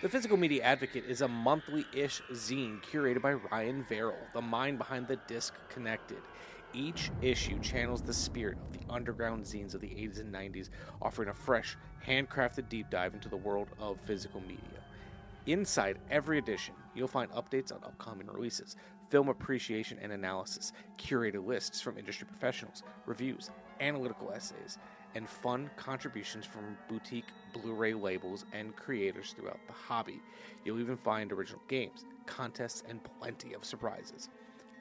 The Physical Media Advocate is a monthly-ish zine curated by Ryan Verrill, the mind behind the Disc Connected. Each issue channels the spirit of the underground zines of the 80s and 90s, offering a fresh, handcrafted deep dive into the world of physical media. Inside every edition, you'll find updates on upcoming releases, film appreciation and analysis, curated lists from industry professionals, reviews, analytical essays, and fun contributions from boutique Blu-ray labels and creators throughout the hobby. You'll even find original games, contests, and plenty of surprises.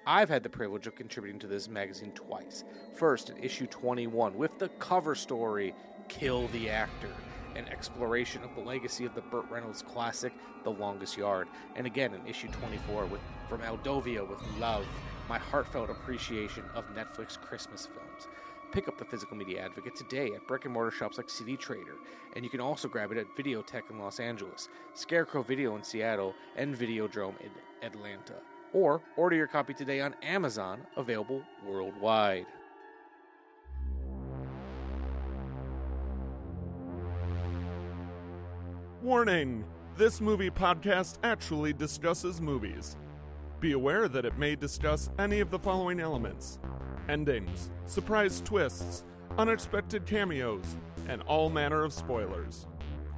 I've had the privilege of contributing to this magazine twice. First in issue 21 with the cover story, Kill the Actor, an exploration of the legacy of the Burt Reynolds classic, The Longest Yard. And again in issue 24 from Aldovia with Love, my heartfelt appreciation of Netflix Christmas films. Pick up the Physical Media Advocate today at brick-and-mortar shops like CD Trader, and you can also grab it at Videotech in Los Angeles, Scarecrow Video in Seattle, and Videodrome in Atlanta. Or order your copy today on Amazon, available worldwide. Warning! This movie podcast actually discusses movies. Be aware that it may discuss any of the following elements: endings, surprise twists, unexpected cameos, and all manner of spoilers.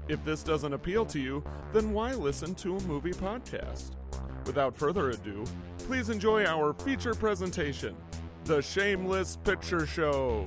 If this doesn't appeal to you, then why listen to a movie podcast? Without further ado, please enjoy our feature presentation, The Shameless Picture Show.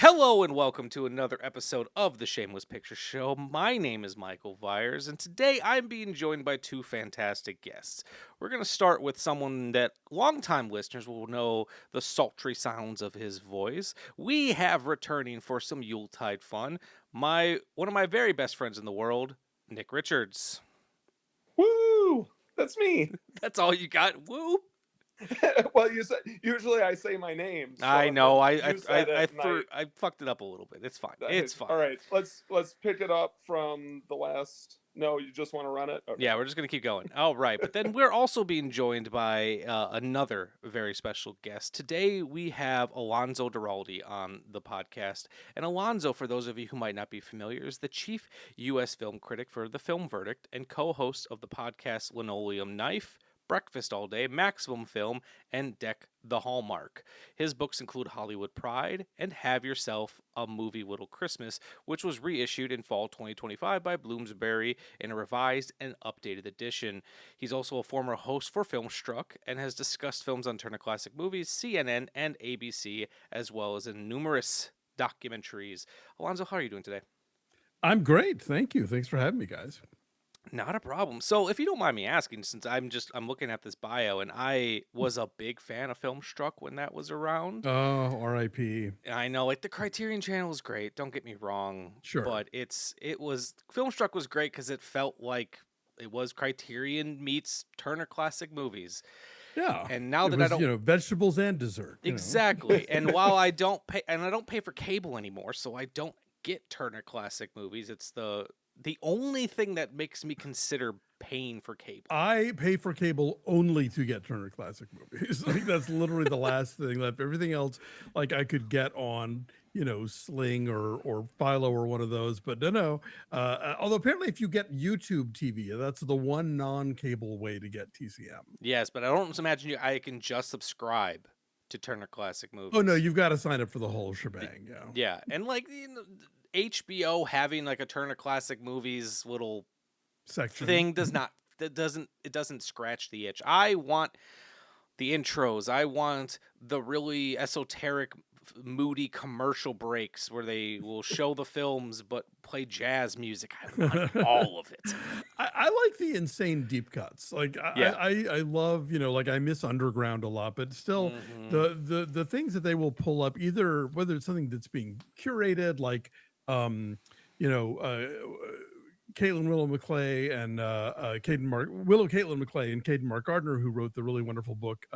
Hello and welcome to another episode of The Shameless Picture Show. My name is Michael Viers, and today I'm being joined by two fantastic guests. We're going to start with someone that longtime listeners will know the sultry sounds of his voice. We have returning for some Yuletide fun, one of my very best friends in the world, Nick Richards. Woo! That's me. That's all you got? Woo! Well, usually I say my name. So I know. I fucked it up a little bit. It's fine. It's fine. All right. Let's pick it up from the last. No, you just want to run it? Okay. Yeah, we're just going to keep going. All right. But then we're also being joined by another very special guest. Today we have Alonso Duralde on the podcast. And Alonso, for those of you who might not be familiar, is the chief U.S. film critic for The Film Verdict and co-host of the podcast Linoleum Knife, Breakfast All Day, Maximum Film, and Deck the Hallmark. His books include Hollywood Pride and Have Yourself a Movie Little Christmas, which was reissued in fall 2025 by Bloomsbury in a revised and updated edition. He's also a former host for Filmstruck and has discussed films on Turner Classic Movies, CNN, and ABC, as well as in numerous documentaries. Alonso, how are you doing today? I'm great. Thank you. Thanks for having me, guys. Not a problem. So if you don't mind me asking, since I'm looking at this bio, and I was a big fan of Filmstruck when that was around. Oh, R.I.P. I know, like the Criterion Channel is great. Don't get me wrong. Sure. But Filmstruck was great because it felt like it was Criterion meets Turner Classic Movies. Yeah. And now that was, I don't, vegetables and dessert. Exactly. And while I don't pay for cable anymore, so I don't get Turner Classic Movies. It's the only thing that makes me consider paying for cable. I pay for cable only to get Turner Classic Movies. Like that's literally the last thing left. Everything else, like I could get on, Sling or Philo or one of those. But no. Although apparently, if you get YouTube TV, that's the one non-cable way to get TCM. Yes, but I don't imagine I can just subscribe to Turner Classic Movies. Oh no, you've got to sign up for the whole shebang. Yeah. Yeah, and HBO having like a Turner Classic Movies little section thing doesn't scratch the itch. I want the intros. I want the really esoteric moody commercial breaks where they will show the films but play jazz music. I want all of it. I like the insane deep cuts. Like Yeah. I love, like I miss Underground a lot, but still the things that they will pull up, either whether it's something that's being curated, like Caitlin Willow McClay and Caitlin McClay and Caden Mark Gardner, who wrote the really wonderful book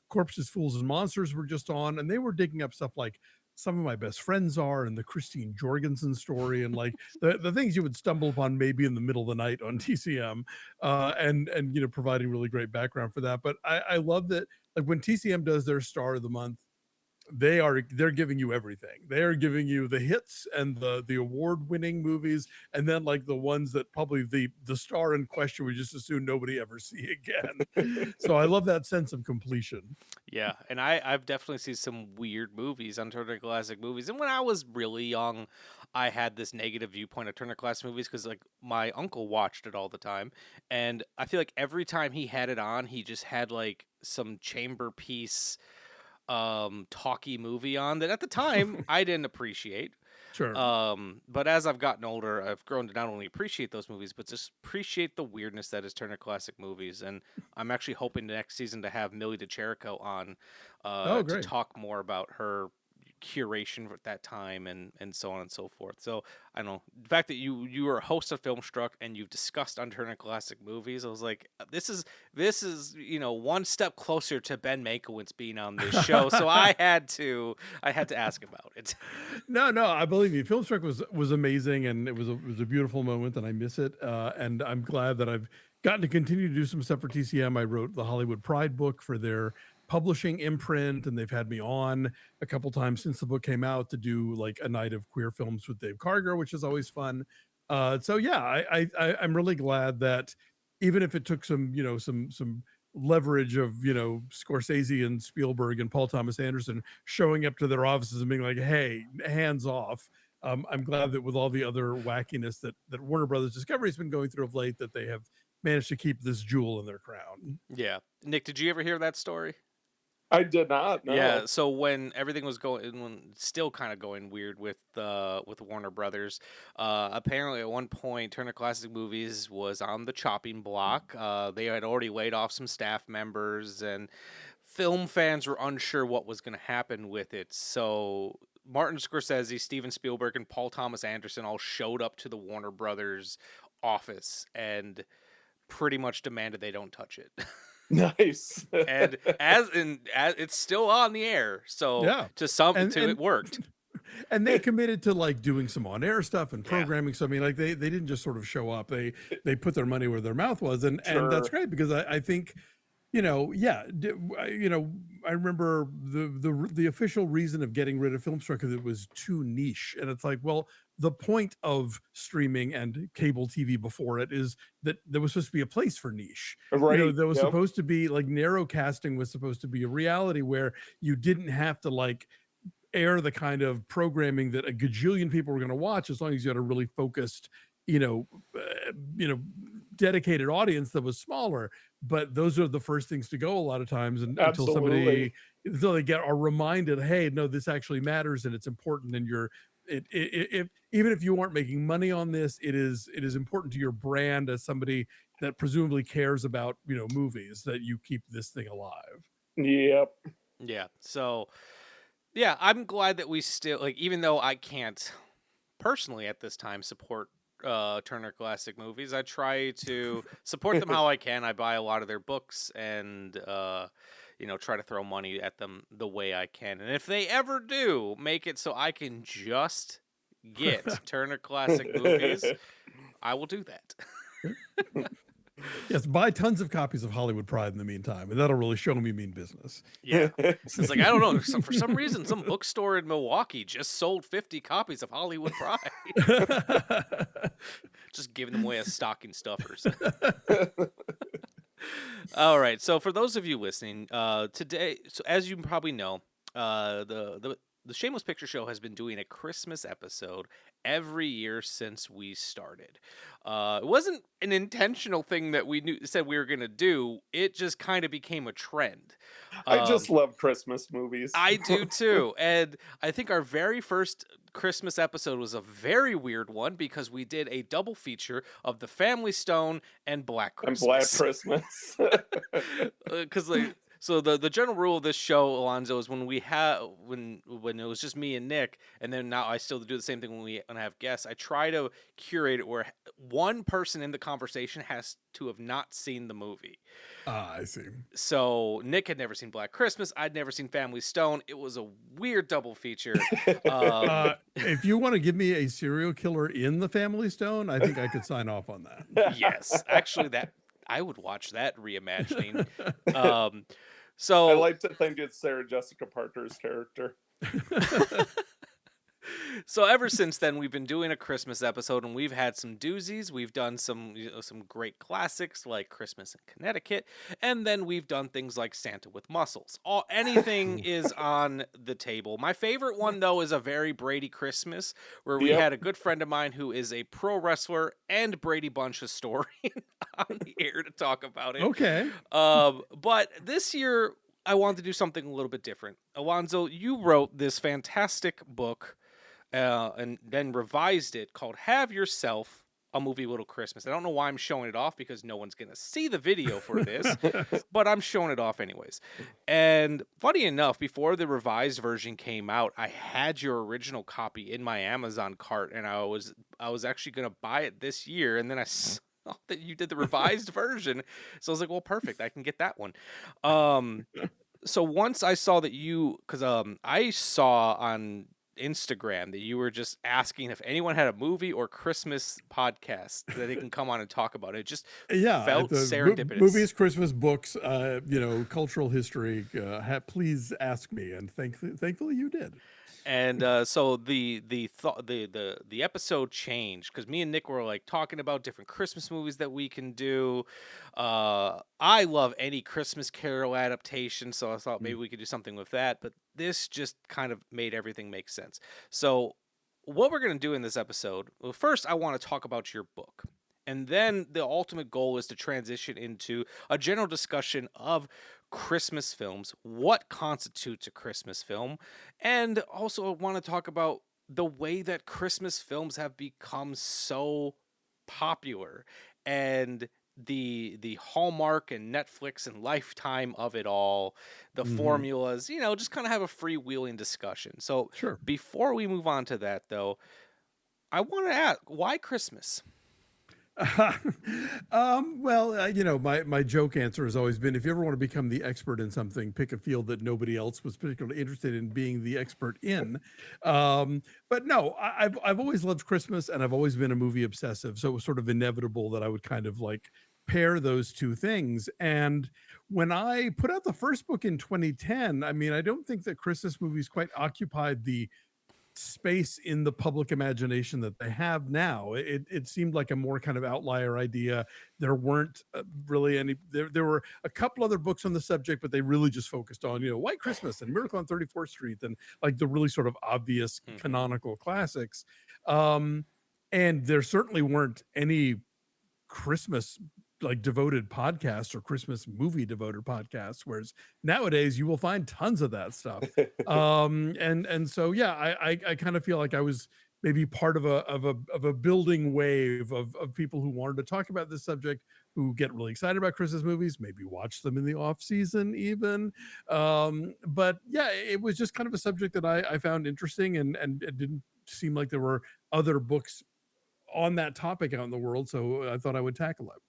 Corpses, Fools, and Monsters, were just on, and they were digging up stuff like Some of My Best Friends Are and the Christine Jorgensen story, and like the things you would stumble upon maybe in the middle of the night on TCM, and providing really great background for that. But I love that, like when TCM does their Star of the Month, they're giving you everything. They are giving you the hits and the award-winning movies, and then like the ones that probably the star in question we just assume nobody ever see again. So I love that sense of completion. Yeah, and I've definitely seen some weird movies on Turner Classic Movies. And when I was really young, I had this negative viewpoint of Turner Classic Movies because like my uncle watched it all the time, and I feel like every time he had it on, he just had like some chamber piece talky movie on that at the time I didn't appreciate. Sure. But as I've gotten older, I've grown to not only appreciate those movies, but just appreciate the weirdness that is Turner Classic Movies. And I'm actually hoping the next season to have Millie DeCherico on to talk more about her curation at that time and so on and so forth. So I don't know, the fact that you were a host of Filmstruck and you've discussed Turner Classic Movies, I was like, this is one step closer to Ben Mankiewicz being on this show. So I had to ask about it. No, I believe you. Filmstruck was amazing, and it was a beautiful moment, and I miss it. And I'm glad that I've gotten to continue to do some stuff for TCM. I wrote the Hollywood Pride book for their publishing imprint, and they've had me on a couple times since the book came out to do like a night of queer films with Dave Karger, which is always fun. So yeah, I'm really glad that even if it took some leverage of Scorsese and Spielberg and Paul Thomas Anderson showing up to their offices and being like, hey, hands off. I'm glad that with all the other wackiness that Warner Brothers Discovery has been going through of late, that they have managed to keep this jewel in their crown. Yeah. Nick, did you ever hear that story? I did not. No. Yeah, so when everything was still kind of going weird with Warner Brothers, apparently at one point Turner Classic Movies was on the chopping block. They had already laid off some staff members, and film fans were unsure what was going to happen with it. So Martin Scorsese, Steven Spielberg, and Paul Thomas Anderson all showed up to the Warner Brothers office and pretty much demanded they don't touch it. Nice. And as it's still on the air, so yeah, it worked. And they committed to like doing some on-air stuff and programming. So I mean, like they didn't just sort of show up. They put their money where their mouth was, and that's great, because I think I remember the official reason of getting rid of Filmstruck is it was too niche, and it's like, well, the point of streaming and cable TV before it is that there was supposed to be a place for niche. Right. There was supposed to be like narrow casting was supposed to be a reality where you didn't have to like air the kind of programming that a gajillion people were going to watch, as long as you had a really focused, dedicated audience that was smaller. But those are the first things to go a lot of times, and until they are reminded, hey, no, this actually matters and it's important, and even if you aren't making money on this, it is important to your brand as somebody that presumably cares about movies, that you keep this thing alive. Yep. Yeah. So yeah, I'm glad that we still, like, even though I can't personally at this time support Turner Classic Movies, I try to support them how I can. I buy a lot of their books and try to throw money at them the way I can. And if they ever do make it so I can just get Turner Classic Movies, I will do that. Yes, buy tons of copies of Hollywood Pride in the meantime, and that'll really show me mean business. Yeah. It's like, I don't know, for some reason, some bookstore in Milwaukee just sold 50 copies of Hollywood Pride. Just giving them away as stocking stuffers. All right, so for those of you listening, today, so as you probably know, the the Shameless Picture Show has been doing a Christmas episode every year since we started. It wasn't an intentional thing that said we were going to do. It just kind of became a trend. I just love Christmas movies. I do too. And I think our very first Christmas episode was a very weird one because we did a double feature of The Family Stone and Black Christmas. And Black Christmas. Because so the general rule of this show, Alonso, is when it was just me and Nick, and then now I still do the same thing when I have guests. I try to curate it where one person in the conversation has to have not seen the movie. I see. So Nick had never seen Black Christmas. I'd never seen Family Stone. It was a weird double feature. If you want to give me a serial killer in The Family Stone, I think I could sign off on that. Yes, actually, I would watch that reimagining. So I like to think it's Sarah Jessica Parker's character. So ever since then, we've been doing a Christmas episode, and we've had some doozies. We've done some great classics like Christmas in Connecticut, and then we've done things like Santa with Muscles. Anything is on the table. My favorite one, though, is A Very Brady Christmas, where we had a good friend of mine who is a pro wrestler and Brady Bunch historian on the air to talk about it. Okay. But this year, I wanted to do something a little bit different. Alonso, you wrote this fantastic book and then revised it called Have Yourself a Movie Little Christmas. I don't know why I'm showing it off because no one's going to see the video for this, but I'm showing it off anyways. And funny enough, before the revised version came out, I had your original copy in my Amazon cart, and I was actually going to buy it this year, and then I saw that you did the revised version. So I was like, well, perfect. I can get that one. So once I saw that because I saw on Instagram that you were just asking if anyone had a movie or Christmas podcast that they can come on and talk about. It just felt serendipitous. Movies, Christmas, books, cultural history. Please ask me, and thankfully you did. And so the episode changed because me and Nick were like talking about different Christmas movies that we can do. I love any Christmas Carol adaptation, so I thought maybe we could do something with that. But this just kind of made everything make sense. So what we're going to do in this episode, well, first I want to talk about your book. And then the ultimate goal is to transition into a general discussion of Christmas films, what constitutes a Christmas film, and also I want to talk about the way that Christmas films have become so popular and the Hallmark and Netflix and Lifetime of it all, the formulas, just kind of have a freewheeling discussion. So before we move on to that, though, I want to ask, why Christmas? My joke answer has always been, if you ever want to become the expert in something, pick a field that nobody else was particularly interested in being the expert in. But no, I've always loved Christmas, and I've always been a movie obsessive. So it was sort of inevitable that I would kind of like pair those two things. And when I put out the first book in 2010, I mean, I don't think that Christmas movies quite occupied the space in the public imagination that they have now. It seemed like a more kind of outlier idea. There weren't really any, there were a couple other books on the subject, but they really just focused on, White Christmas and Miracle on 34th Street and like the really sort of obvious canonical classics. And there certainly weren't any Christmas like devoted podcasts or Christmas movie devoted podcasts, whereas nowadays you will find tons of that stuff. And so I kind of feel like I was maybe part of a building wave of people who wanted to talk about this subject, who get really excited about Christmas movies, maybe watch them in the off season even. But yeah, it was just kind of a subject that I found interesting, and it didn't seem like there were other books on that topic out in the world, so I thought I would tackle it.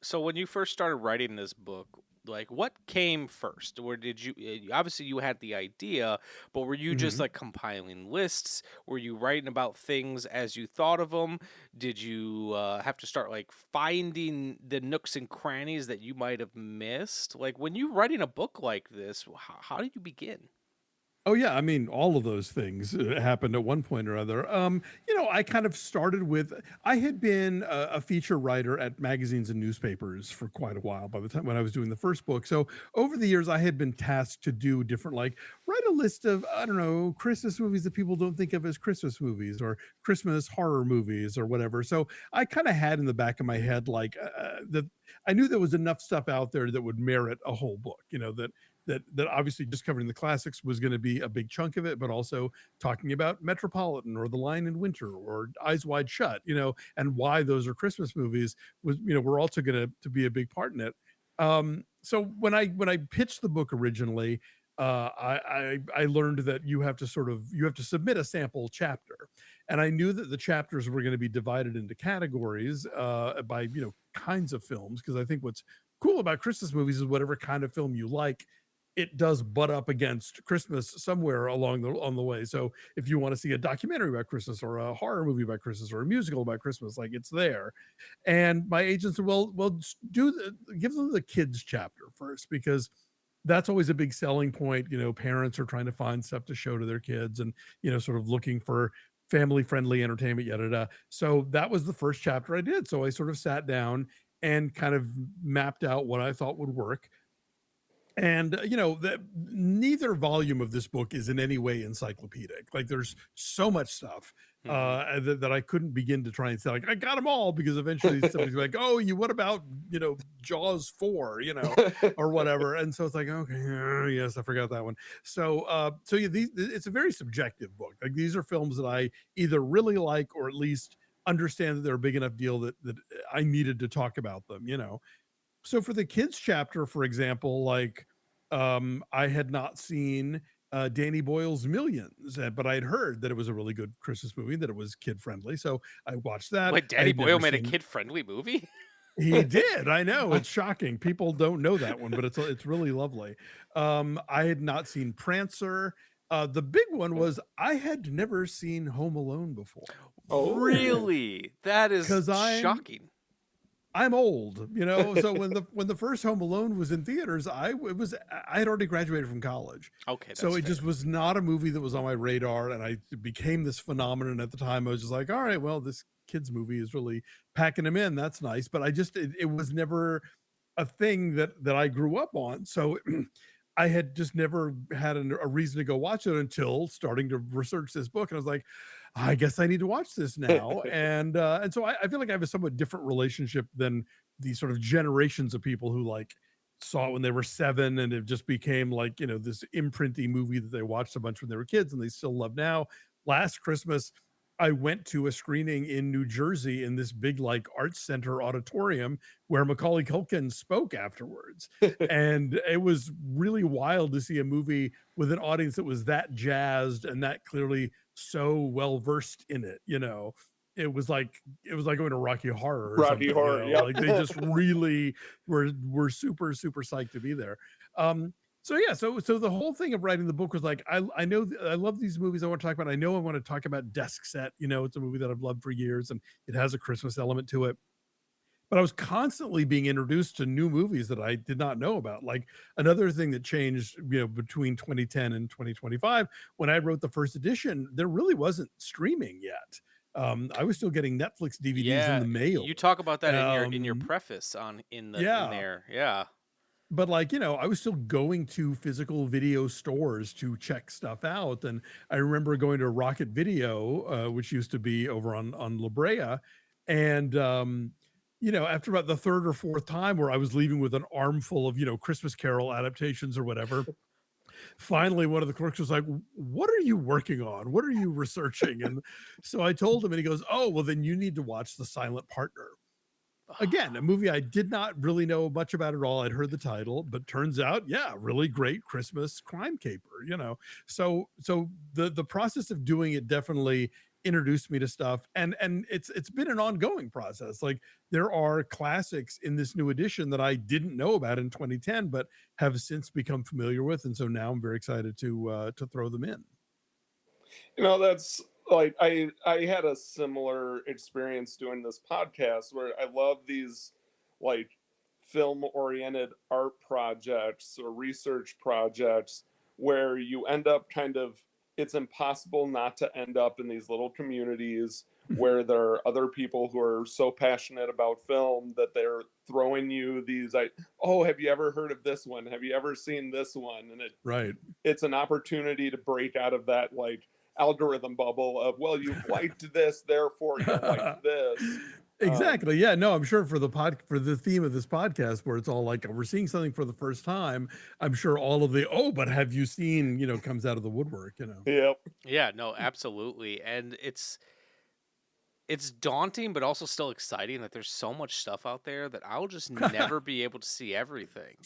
So when you first started writing this book, like what came first? Or did you, obviously you had the idea, but were you just like compiling lists? Were you writing about things as you thought of them? Did you have to start like finding the nooks and crannies that you might have missed? Like when you're writing a book like this, how did you begin? Oh yeah, I mean, all of those things happened at one point or other. I kind of started with I had been a feature writer at magazines and newspapers for quite a while by the time when I was doing the first book. So over the years, I had been tasked to do different, like write a list of I don't know Christmas movies that people don't think of as Christmas movies or Christmas horror movies or whatever. So I kind of had in the back of my head like that I knew there was enough stuff out there that would merit a whole book. That obviously just covering the classics was going to be a big chunk of it, but also talking about Metropolitan or The Lion in Winter or Eyes Wide Shut, and why those are Christmas movies was, were also going to be a big part in it. So when I pitched the book originally, I learned that you have to submit a sample chapter, and I knew that the chapters were going to be divided into categories by kinds of films, because I think what's cool about Christmas movies is whatever kind of film you like, it does butt up against Christmas somewhere on the way. So if you want to see a documentary about Christmas or a horror movie about Christmas or a musical about Christmas, like it's there. And my agent said, well, give them the kids chapter first, because that's always a big selling point. Parents are trying to find stuff to show to their kids and, sort of looking for family friendly entertainment, yada, yada. So that was the first chapter I did. So I sort of sat down and kind of mapped out what I thought would work. And neither volume of this book is in any way encyclopedic. Like there's so much stuff that I couldn't begin to try and say like I got them all, because eventually somebody's like, oh, what about Jaws 4, or whatever. And so it's like, okay, yes, I forgot that one. So yeah, it's a very subjective book. Like these are films that I either really like or at least understand that they're a big enough deal that I needed to talk about them. So for the kids chapter, for example, like I had not seen Danny Boyle's Millions, but I had heard that it was a really good Christmas movie, that it was kid friendly. So I watched that. Wait, Danny Boyle made a kid-friendly movie? He did. I know, it's shocking. People don't know that one, but it's really lovely. I had not seen Prancer. The big one was I had never seen Home Alone before. Oh, really? That is shocking. I'm old, so when the first Home Alone was in theaters, I had already graduated from college. Okay, that's so it fair. just was not a movie that was on my radar, and it became this phenomenon at the time. I was just like, all right, well, this kids movie is really packing them in. That's nice, but it was never a thing that I grew up on. So I had just never had a reason to go watch it until starting to research this book, and I was like, I guess I need to watch this now. And so I feel like I have a somewhat different relationship than the sort of generations of people who like saw it when they were 7 and it just became like, this imprinty movie that they watched a bunch when they were kids and they still love now. Last Christmas, I went to a screening in New Jersey in this big like arts center auditorium where Macaulay Culkin spoke afterwards. And it was really wild to see a movie with an audience that was that jazzed and that clearly so well versed in it. It was like going to Rocky Horror or Rocky something. Horror, yep. Like they just really were super psyched to be there. So yeah, so the whole thing of writing the book was like, I know I love these movies I want to talk about. I know I want to talk about Desk Set. It's a movie that I've loved for years and it has a Christmas element to it. But I was constantly being introduced to new movies that I did not know about. Like another thing that changed, between 2010 and 2025, when I wrote the first edition, there really wasn't streaming yet. I was still getting Netflix DVDs in the mail. You talk about that in your preface in there. Yeah. But like, I was still going to physical video stores to check stuff out. And I remember going to Rocket Video, which used to be over on La Brea. And, after about the third or fourth time where I was leaving with an armful of, Christmas Carol adaptations or whatever, finally one of the clerks was like, what are you working on? What are you researching? And so I told him and he goes, oh, well, then you need to watch The Silent Partner. Again, a movie I did not really know much about at all. I'd heard the title, but turns out, yeah, really great Christmas crime caper, So the process of doing it definitely introduced me to stuff, and it's been an ongoing process. Like there are classics in this new edition that I didn't know about in 2010, but have since become familiar with, and so now I'm very excited to throw them in. That's like I had a similar experience doing this podcast where I love these like film oriented art projects or research projects where you end up kind of, it's impossible not to end up in these little communities where there are other people who are so passionate about film that they're throwing you these, like, oh, have you ever heard of this one? Have you ever seen this one? And Right. it's an opportunity to break out of that, like, algorithm bubble of, well, you've liked this, therefore you'll like this. Exactly. Yeah. No, I'm sure for the theme of this podcast, where it's all like we're seeing something for the first time, I'm sure all of the but have you seen, comes out of the woodwork, Yep. Yeah, no, absolutely. And it's daunting, but also still exciting that there's so much stuff out there that I'll just never be able to see everything.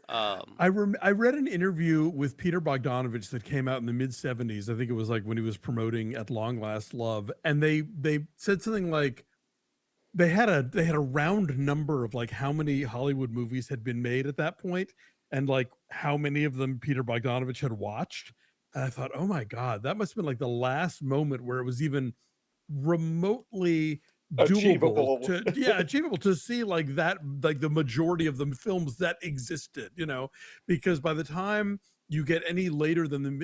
I read an interview with Peter Bogdanovich that came out in the mid 70s. I think it was like when he was promoting At Long Last Love, and they said something like they had a round number of like how many Hollywood movies had been made at that point, and like how many of them Peter Bogdanovich had watched. And I thought, oh my God, that must have been like the last moment where it was even remotely Achievable. achievable to see like that, like the majority of the films that existed, because by the time you get any later than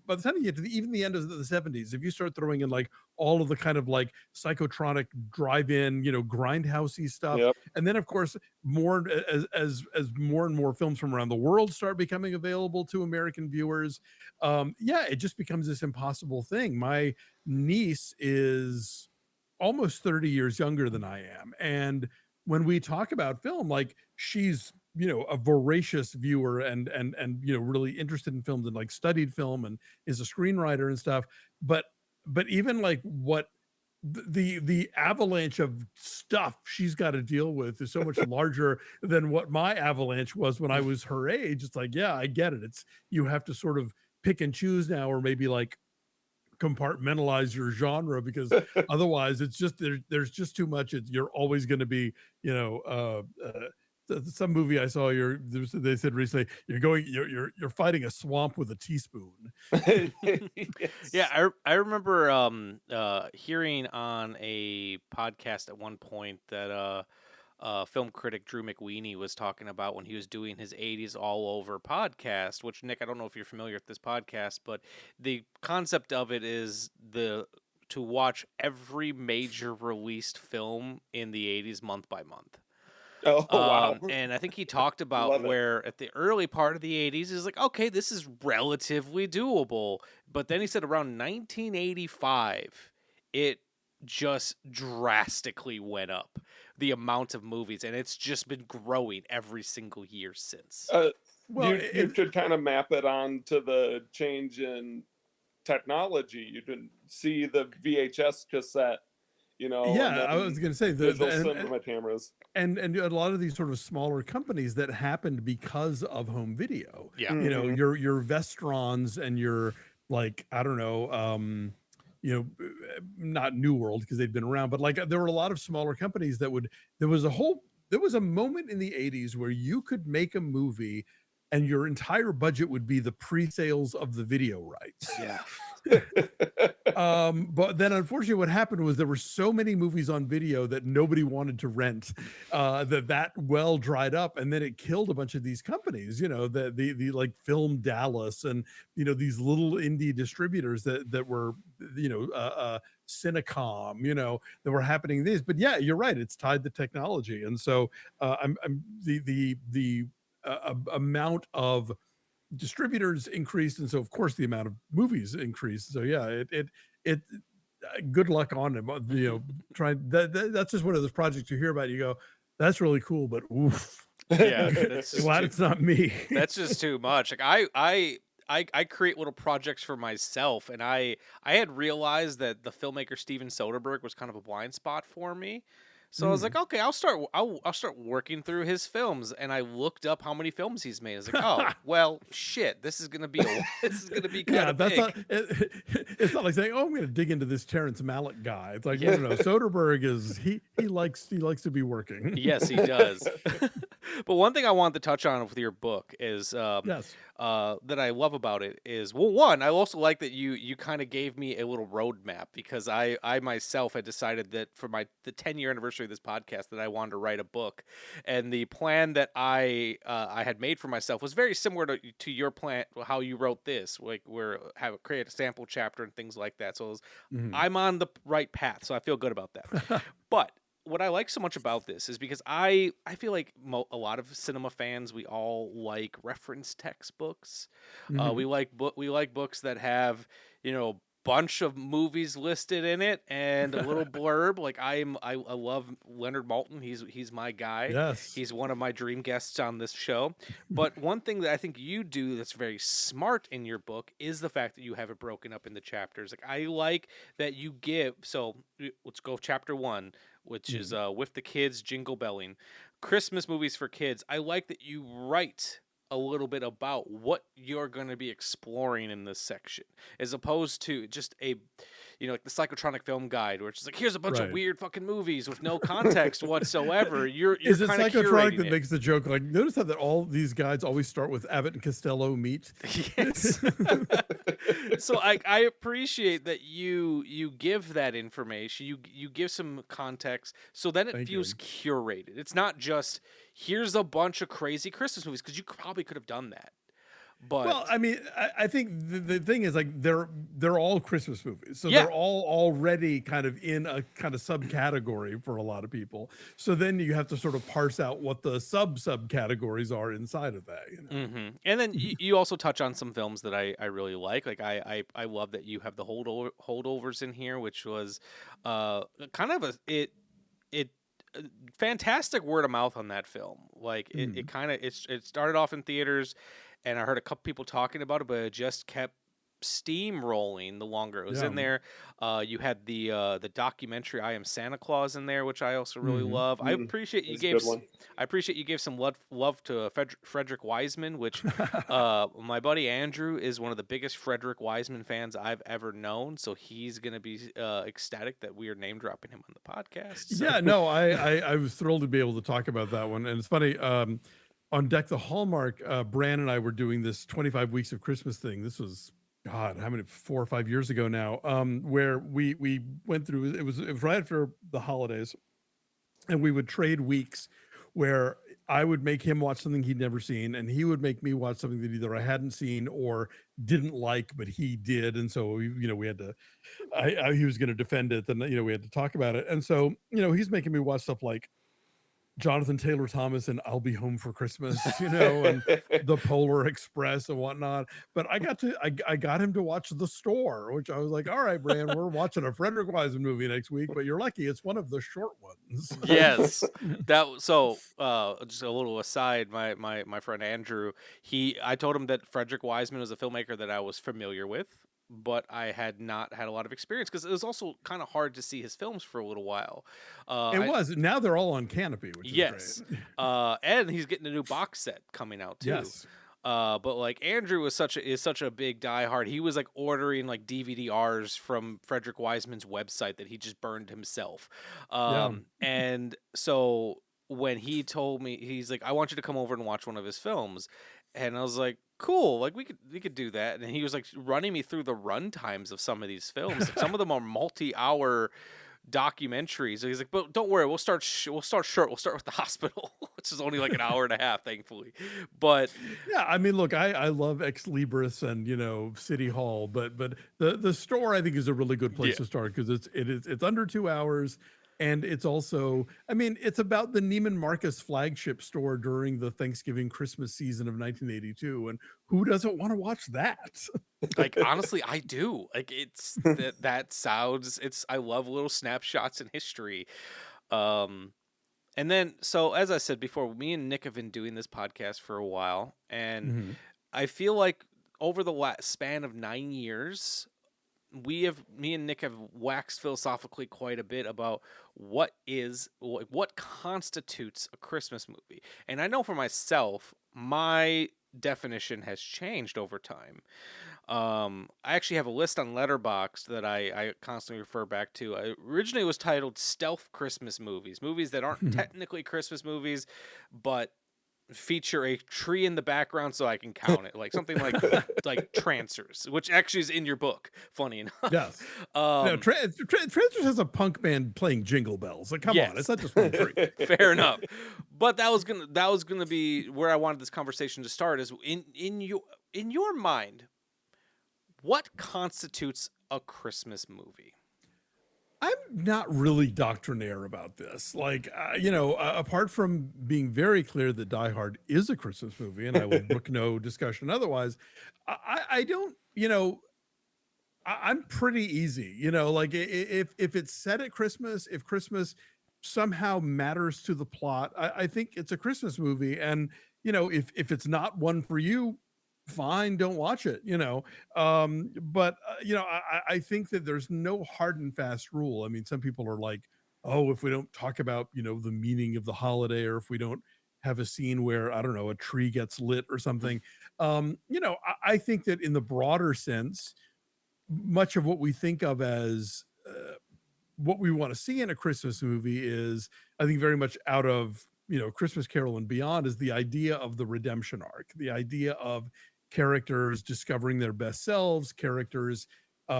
by the time you get to even the end of the 70s, if you start throwing in like all of the kind of like psychotronic drive-in, grindhousey stuff, Yep. and then of course more as more and more films from around the world start becoming available to American viewers, it just becomes this impossible thing. My niece is almost 30 years younger than I am, and when we talk about film, like she's a voracious viewer and really interested in films and like studied film and is a screenwriter and stuff, but even like what the avalanche of stuff she's got to deal with is so much larger than what my avalanche was when I was her age. It's like, yeah, I get it. It's, you have to sort of pick and choose now, or maybe like compartmentalize your genre, because otherwise it's just there's just too much. You're always going to be some movie I saw, they said recently, you're fighting a swamp with a teaspoon. Yes. Yeah, I remember hearing on a podcast at one point that film critic Drew McWeeny was talking about when he was doing his 80s All Over podcast, which, Nick, I don't know if you're familiar with this podcast, but the concept of it is to watch every major released film in the 80s month by month. Oh, wow. And I think he talked about where at the early part of the 80s, he's like, okay, this is relatively doable. But then he said around 1985, it just drastically went up, the amount of movies, and it's just been growing every single year since. You could kind of map it on to the change in technology. You can see the VHS cassette, I was going to say the cinema cameras, and a lot of these sort of smaller companies that happened because of home video. Yeah, your Vestrons and your, like, I don't know, not New World because they'd been around, but like there were a lot of smaller companies that there was a moment in the 80s where you could make a movie and your entire budget would be the pre-sales of the video rights. Yeah. But then unfortunately what happened was there were so many movies on video that nobody wanted to rent, that well dried up, and then it killed a bunch of these companies, the like Film Dallas and these little indie distributors that were Cinecom, that were happening these. But yeah, you're right, it's tied to technology. And so I'm the amount of distributors increased, and so of course the amount of movies increased. So yeah, it good luck on them, trying that's just one of those projects you hear about, you go, that's really cool, but oof, yeah, glad it's not me. That's just too much. Like I create little projects for myself, and I had realized that the filmmaker Steven Soderbergh was kind of a blind spot for me. So I was like, okay, I'll start working through his films, and I looked up how many films he's made. I was like, oh, well, shit, this is gonna be kind of big. It's not like saying, oh, I'm gonna dig into this Terrence Malick guy. It's like, no, Soderbergh is he likes to be working. Yes, he does. But one thing I wanted to touch on with your book is that I love about it is, well, one, I also like that you kind of gave me a little roadmap, because I myself had decided that for the 10-year anniversary through this podcast that I wanted to write a book, and the plan that I had made for myself was very similar to your plan, how you wrote this, like where have create a sample chapter and things like that. So I'm on the right path, so I feel good about that. But what I like so much about this is because I feel like a lot of cinema fans, we all like reference textbooks. We like books that have, bunch of movies listed in it and a little blurb. Like I love Leonard Maltin. He's my guy. Yes. He's one of my dream guests on this show. But one thing that I think you do that's very smart in your book is the fact that you have it broken up into chapters. Like I like that you give. So let's go chapter 1, which is With the Kids Jingle Belling, Christmas movies for kids. I like that you write a little bit about what you're going to be exploring in this section, as opposed to just a, like the Psychotronic Film Guide, where it's just like, here's a bunch of weird fucking movies with no context whatsoever. You're is it kind of Psychotronic that makes the joke? Like, notice how that all these guides always start with Abbott and Costello meet. Yes. So I appreciate that you give that information. You give some context, so then it feels curated. It's not just here's a bunch of crazy Christmas movies, because you probably could have done that. But well, I mean, I think the thing is, like, they're all Christmas movies, so they're all already kind of in a kind of subcategory for a lot of people. So then you have to sort of parse out what the subcategories are inside of that. And then you also touch on some films that I really like. Like I love that you have the holdovers in here, which was kind of a fantastic word of mouth on that film. Like it started off in theaters, and I heard a couple people talking about it, but it just kept steamrolling the longer it was in there. You had the documentary "I Am Santa Claus" in there, which I also really love. I appreciate you gave some love to Frederick Wiseman, which my buddy Andrew is one of the biggest Frederick Wiseman fans I've ever known. So he's gonna be ecstatic that we are name dropping him on the podcast. So. Yeah, no, I was thrilled to be able to talk about that one, and it's funny. On Deck the Hallmark, Bran and I were doing this 25 Weeks of Christmas thing. This was, God, how many, 4 or 5 years ago now, where we went through, it was right after the holidays, and we would trade weeks where I would make him watch something he'd never seen, and he would make me watch something that either I hadn't seen or didn't like, but he did. And so, we had to, he was going to defend it, and, we had to talk about it. And so, he's making me watch stuff like Jonathan Taylor Thomas and I'll Be Home for Christmas, and the Polar Express and whatnot. But I got him to watch The Store, which I was like, all right, Bran, we're watching a Frederick Wiseman movie next week, but you're lucky it's one of the short ones. Yes. Just a little aside, my friend Andrew, I told him that Frederick Wiseman was a filmmaker that I was familiar with, but I had not had a lot of experience, because it was also kind of hard to see his films for a little while. Now they're all on Canopy, which is great. And he's getting a new box set coming out too. Yes. But like Andrew is such a big diehard. He was like ordering like DVD-Rs from Frederick Wiseman's website that he just burned himself. And so when he told me, he's like, I want you to come over and watch one of his films. And I was like, cool, like we could do that. And he was like running me through the run times of some of these films. Like, some of them are multi-hour documentaries. And he's like, but don't worry, we'll start short. We'll start with The Hospital, which is only like an hour and a half, thankfully. But yeah, I mean, look, I love Ex Libris and City Hall, but the Store, I think, is a really good place to start, because it's under 2 hours. And it's also, I mean, it's about the Neiman Marcus flagship store during the Thanksgiving Christmas season of 1982. And who doesn't want to watch that? Like, honestly, I do. Like, it's that sounds, I love little snapshots in history. And then, so as I said before, me and Nick have been doing this podcast for a while. And I feel like over the span of 9 years, me and Nick have waxed philosophically quite a bit about what constitutes a Christmas movie. And I know for myself, my definition has changed over time. I actually have a list on Letterboxd that I constantly refer back to. Originally it was titled Stealth Christmas Movies that aren't technically Christmas movies, but feature a tree in the background so I can count it, like something like Trancers, which actually is in your book. Funny enough. Yes. No, Um, Transfers has a punk band playing Jingle Bells. Like, come on, yes, it's not just one tree. fair enough. But that was gonna be where I wanted this conversation to start. Is in your mind, what constitutes a Christmas movie? I'm not really doctrinaire about this. Like, apart from being very clear that Die Hard is a Christmas movie, and I will brook no discussion otherwise, I don't, I'm pretty easy, like if it's set at Christmas, if Christmas somehow matters to the plot, I think it's a Christmas movie. And, if it's not one for you, fine, don't watch it, but I think that there's no hard and fast rule. I mean, some people are like, oh, if we don't talk about, the meaning of the holiday, or if we don't have a scene where, I don't know, a tree gets lit or something. I think that in the broader sense, much of what we think of as what we want to see in a Christmas movie is, I think, very much out of, Christmas Carol and beyond, is the idea of the redemption arc, the idea of characters discovering their best selves, characters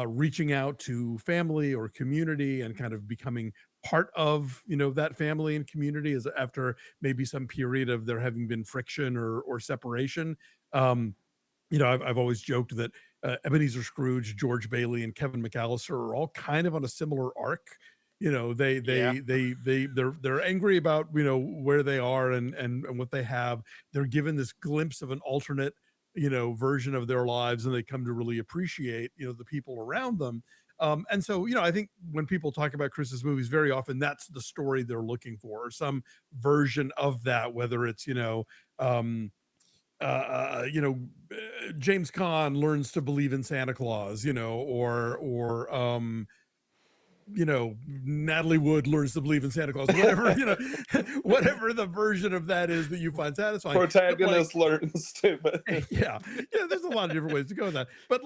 reaching out to family or community and kind of becoming part of, that family and community, as after maybe some period of there having been friction or separation. Um, I've always joked that Ebenezer Scrooge, George Bailey, and Kevin McAllister are all kind of on a similar arc. Yeah. They're angry about, where they are and what they have. They're given this glimpse of an alternate, version of their lives, and they come to really appreciate, the people around them. And so, I think when people talk about Christmas movies, very often that's the story they're looking for, or some version of that, whether it's, um, James Caan learns to believe in Santa Claus, or Natalie Wood learns to believe in Santa Claus, whatever, whatever the version of that is that you find satisfying. Protagonist learns to. Yeah, there's a lot of different ways to go with that. But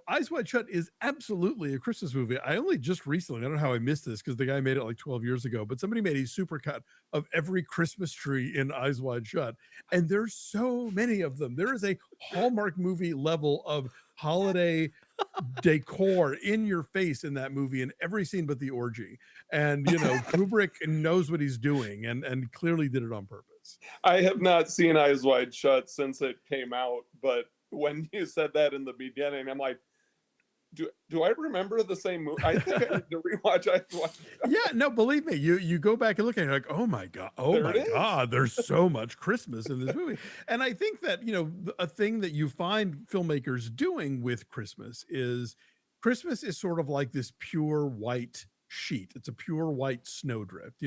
Eyes Wide Shut is absolutely a Christmas movie. I only just recently, I don't know how I missed this because the guy made it like 12 years ago, but somebody made a supercut of every Christmas tree in Eyes Wide Shut. And there's so many of them. There is a Hallmark movie level of holiday decor in your face in that movie, in every scene but the orgy. And Kubrick knows what he's doing, and clearly did it on purpose. I have not seen Eyes Wide Shut since it came out, but when you said that in the beginning, I'm like, do I remember the same movie? I think I need to rewatch Eyes Wide Shut. Yeah, no, believe me, you go back and look at it, you're like, oh my god, there's so much Christmas in this movie. And I think that a thing that you find filmmakers doing with Christmas is sort of like this pure white sheet. It's a pure white snowdrift.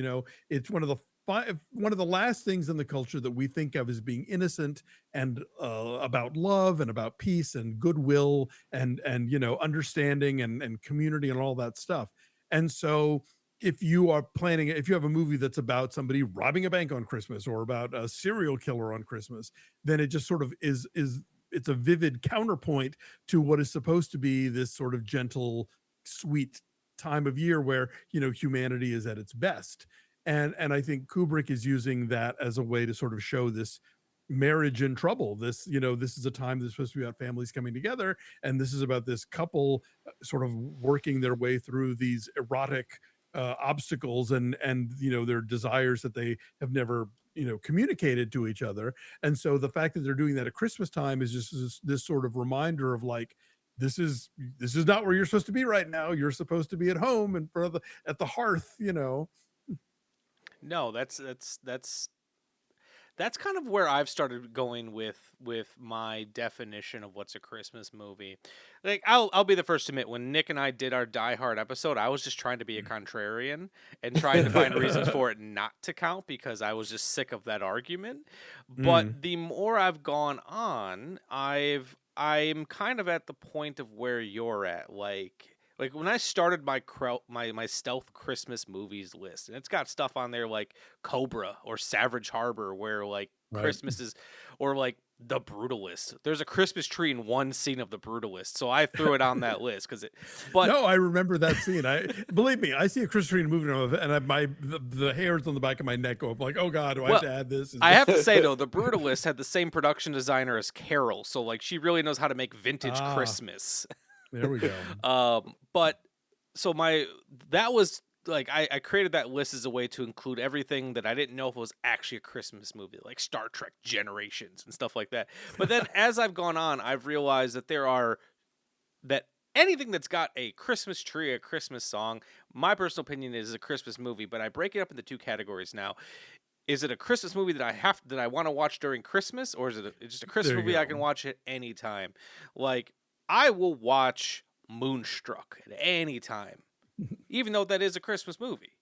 It's one of the last things in the culture that we think of as being innocent and about love and about peace and goodwill and understanding and community and all that stuff. And so if you have a movie that's about somebody robbing a bank on Christmas, or about a serial killer on Christmas, then it just sort of is it's a vivid counterpoint to what is supposed to be this sort of gentle, sweet time of year where humanity is at its best. And I think Kubrick is using that as a way to sort of show this marriage in trouble. This is a time that's supposed to be about families coming together, and this is about this couple sort of working their way through these erotic obstacles and their desires that they have never communicated to each other. And so the fact that they're doing that at Christmas time is just this sort of reminder of like, this is not where you're supposed to be right now. You're supposed to be at home and at the hearth. No, that's kind of where I've started going with my definition of what's a Christmas movie. Like I'll be the first to admit, when Nick and I did our Die Hard episode, I was just trying to be a contrarian and trying to find reasons for it not to count, because I was just sick of that argument. But the more I've gone on, I'm kind of at the point of where you're at. Like when I started my stealth Christmas movies list, and it's got stuff on there like Cobra or Savage Harbor, where like Right. Christmas is, or like The Brutalist. There's a Christmas tree in one scene of The Brutalist, so I threw it on that list because it. But No, I remember that scene. I believe me, I see a Christmas tree in a movie and the hairs on the back of my neck go up like, oh God, do I have to add this? I have to say though, The Brutalist had the same production designer as Carol, so like she really knows how to make vintage Christmas. There we go. But so that was like I created that list as a way to include everything that I didn't know if it was actually a Christmas movie, like Star Trek Generations and stuff like that. But then as I've gone on, I've realized that anything that's got a Christmas tree, a Christmas song, my personal opinion is a Christmas movie, but I break it up into two categories now. Is it a Christmas movie that I want to watch during Christmas, or is it just a Christmas movie I can watch at any time? Like, I will watch Moonstruck at any time, even though that is a Christmas movie.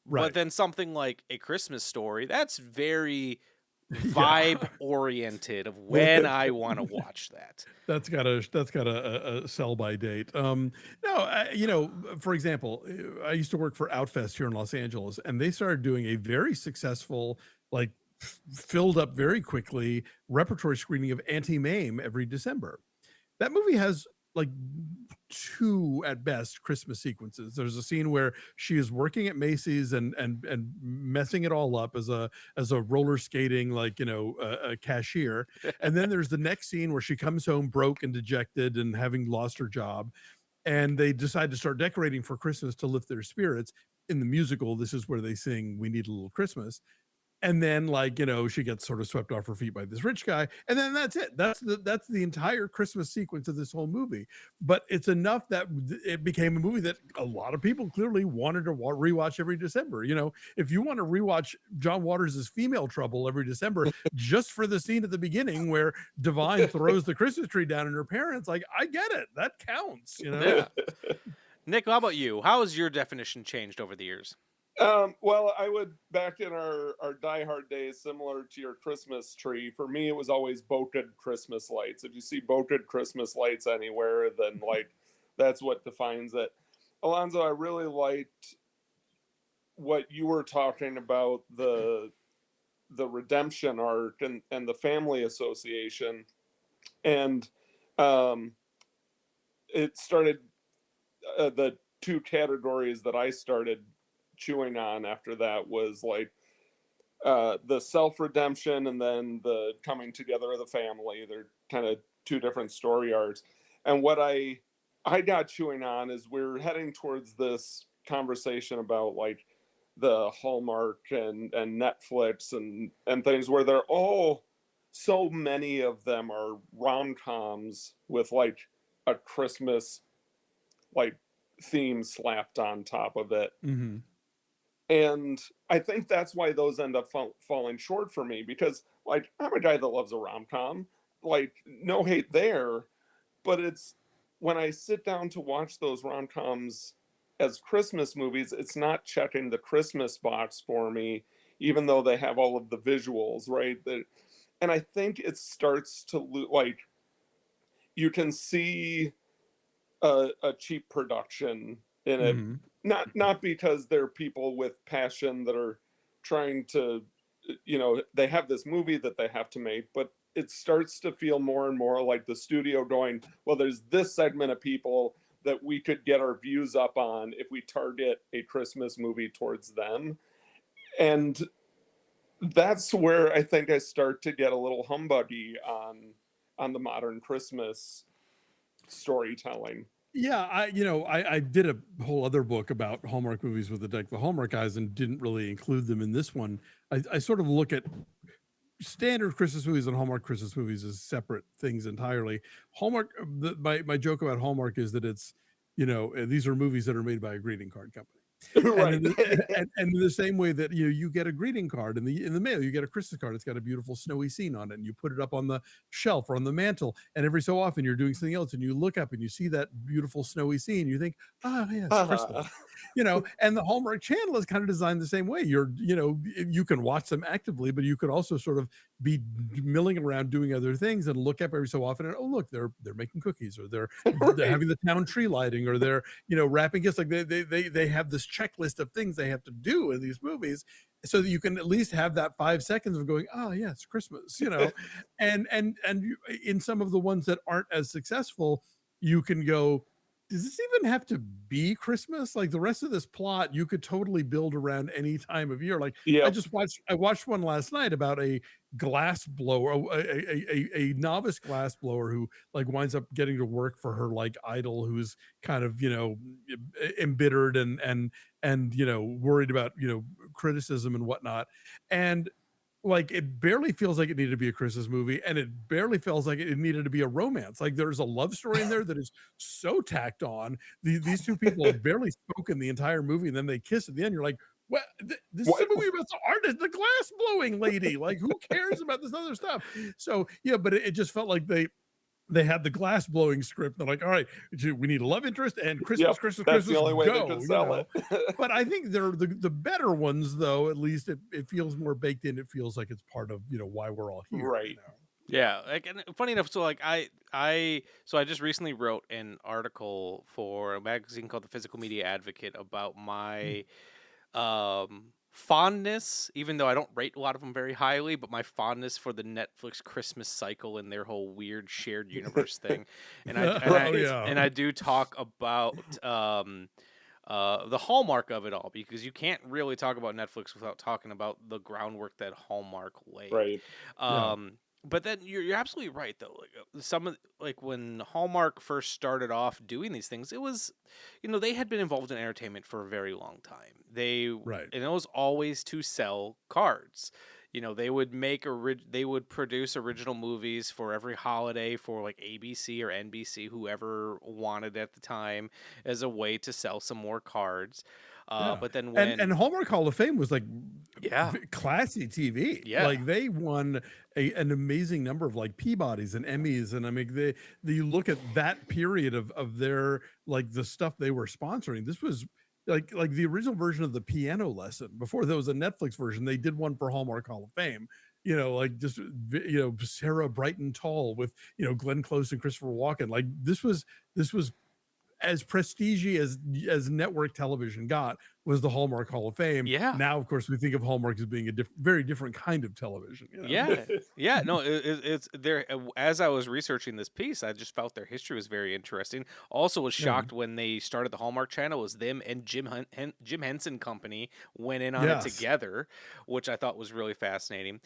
Right. But then something like A Christmas Story, that's very vibe oriented of when I want to watch that. That's got a sell by date. No, for example, I used to work for Outfest here in Los Angeles, and they started doing a very successful, like filled up very quickly repertory screening of Anti-Mame every December. That movie has like 2 at best Christmas sequences. There's a scene where she is working at Macy's and messing it all up as a roller skating a cashier, and then there's the next scene where she comes home broke and dejected and having lost her job, and they decide to start decorating for Christmas to lift their spirits. In the musical, this is where they sing "We Need a Little Christmas." And then, she gets sort of swept off her feet by this rich guy, and then that's it. That's the entire Christmas sequence of this whole movie. But it's enough that it became a movie that a lot of people clearly wanted to rewatch every December. If you want to rewatch John Waters' Female Trouble every December, just for the scene at the beginning where Divine throws the Christmas tree down in her parents, like, I get it. That counts. Yeah. Nick, how about you? How has your definition changed over the years? Well, I would, back in our Die Hard days, similar to your Christmas tree, for me, it was always boated Christmas lights. If you see boated Christmas lights anywhere, then that's what defines it. Alonso, I really liked what you were talking about, the redemption arc and the family association. And it started, the 2 categories that I started chewing on after that was the self-redemption and then the coming together of the family. They're kind of 2 different story arcs. And what I got chewing on is we're heading towards this conversation about the Hallmark and Netflix and things where they're all, so many of them are rom-coms with a Christmas theme slapped on top of it. Mm-hmm. And I think that's why those end up falling short for me, because I'm a guy that loves a rom-com, no hate there, but it's when I sit down to watch those rom-coms as Christmas movies, it's not checking the Christmas box for me, even though they have all of the visuals, right? And I think it starts to you can see a cheap production in it. Mm-hmm. Not because they're people with passion that are trying to, they have this movie that they have to make, but it starts to feel more and more like the studio going, well, there's this segment of people that we could get our views up on if we target a Christmas movie towards them. And that's where I think I start to get a little humbuggy on the modern Christmas storytelling. Yeah, I did a whole other book about Hallmark movies with the Hallmark guys and didn't really include them in this one. I sort of look at standard Christmas movies and Hallmark Christmas movies as separate things entirely. Hallmark, my joke about Hallmark is that it's, these are movies that are made by a greeting card company. Right. And in the same way that you get a greeting card in the mail, you get a Christmas card. It's got a beautiful snowy scene on it, and you put it up on the shelf or on the mantle. And every so often, you're doing something else, and you look up and you see that beautiful snowy scene. You think, oh yeah, it's Christmas. And the Hallmark Channel is kind of designed the same way. You can watch them actively, but you could also sort of be milling around doing other things and look up every so often and, oh look, they're making cookies, or they're having the town tree lighting, or they're wrapping gifts. Like they have this checklist of things they have to do in these movies, so that you can at least have that 5 seconds of going, oh yeah, it's Christmas, and in some of the ones that aren't as successful, you can go, does this even have to be Christmas? Like the rest of this plot, you could totally build around any time of year. Like Yeah. I watched one last night about a glass blower, a novice glass blower who like winds up getting to work for her like idol, who's kind of embittered and worried about criticism and whatnot, and like it barely feels like it needed to be a Christmas movie, and it barely feels like it needed to be a romance. Like there's a love story in there that is so tacked on. These two people have barely spoken the entire movie, and then they kiss at the end. You're like, well, this is a movie about the artist, the glass blowing lady. Like, who cares about this other stuff? So yeah, but it just felt like they had the glass blowing script. They're like, all right, we need a love interest and Christmas, Christmas, that's Christmas. the only way go, they could sell it. But I think they're the better ones, though. At least it feels more baked in. It feels like it's part of why we're all here. Right. Yeah, like, and funny enough, so like I just recently wrote an article for a magazine called The Physical Media Advocate about my fondness, even though I don't rate a lot of them very highly, but my fondness for the Netflix Christmas cycle and their whole weird shared universe thing. And I do talk about the hallmark of it all, because you can't really talk about Netflix without talking about the groundwork that Hallmark laid. Right. But then you're absolutely right, though. Like when Hallmark first started off doing these things, it was, they had been involved in entertainment for a very long time. And it was always to sell cards. They would produce original movies for every holiday for like ABC or NBC, whoever wanted at the time, as a way to sell some more cards. But then and Hallmark Hall of Fame was like classy TV. Yeah. Like they won an amazing number of like Peabodys and Emmys. And I mean, you look at that period of their, like the stuff they were sponsoring. This was like the original version of The Piano Lesson. Before there was a Netflix version, they did one for Hallmark Hall of Fame. Like just, Sarah Brighton Tall with, Glenn Close and Christopher Walken. Like this was as prestige as network television got, was the Hallmark Hall of Fame. Yeah. Now, of course, we think of Hallmark as being a very different kind of television. Yeah. Yeah. No, it's there. As I was researching this piece, I just felt their history was very interesting. Also was shocked when they started the Hallmark Channel, was them and Jim Henson Company went in on it together, which I thought was really fascinating.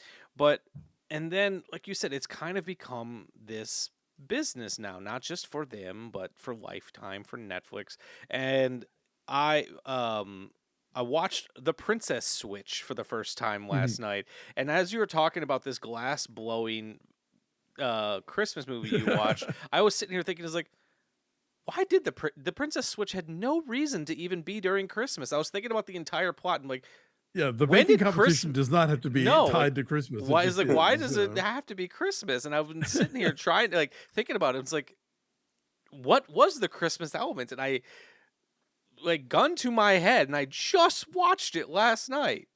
And then, like you said, it's kind of become this business now, not just for them, but for Lifetime, for Netflix. And I watched The Princess Switch for the first time last night, and as you were talking about this glass blowing Christmas movie you watched, I was sitting here thinking, why did the Princess Switch had no reason to even be during Christmas? I was thinking about the entire plot and like, yeah, the baking competition does not have to be tied to Christmas. Why does it have to be Christmas? And I've been sitting here trying to thinking about it. It's like, what was the Christmas element? And I gun to my head, and I just watched it last night.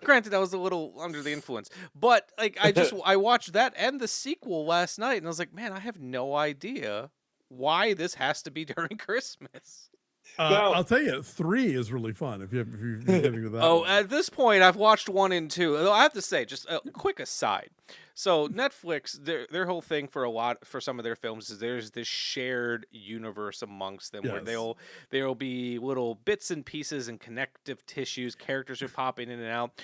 Granted, I was a little under the influence, but I watched that and the sequel last night, and I was like, man, I have no idea why this has to be during Christmas. I'll tell you, 3 is really fun if you're getting to that. Oh, at this point, I've watched 1 and 2. Although I have to say, just a quick aside. So Netflix, their whole thing for some of their films is there's this shared universe amongst them where there'll be little bits and pieces and connective tissues, characters are popping in and out.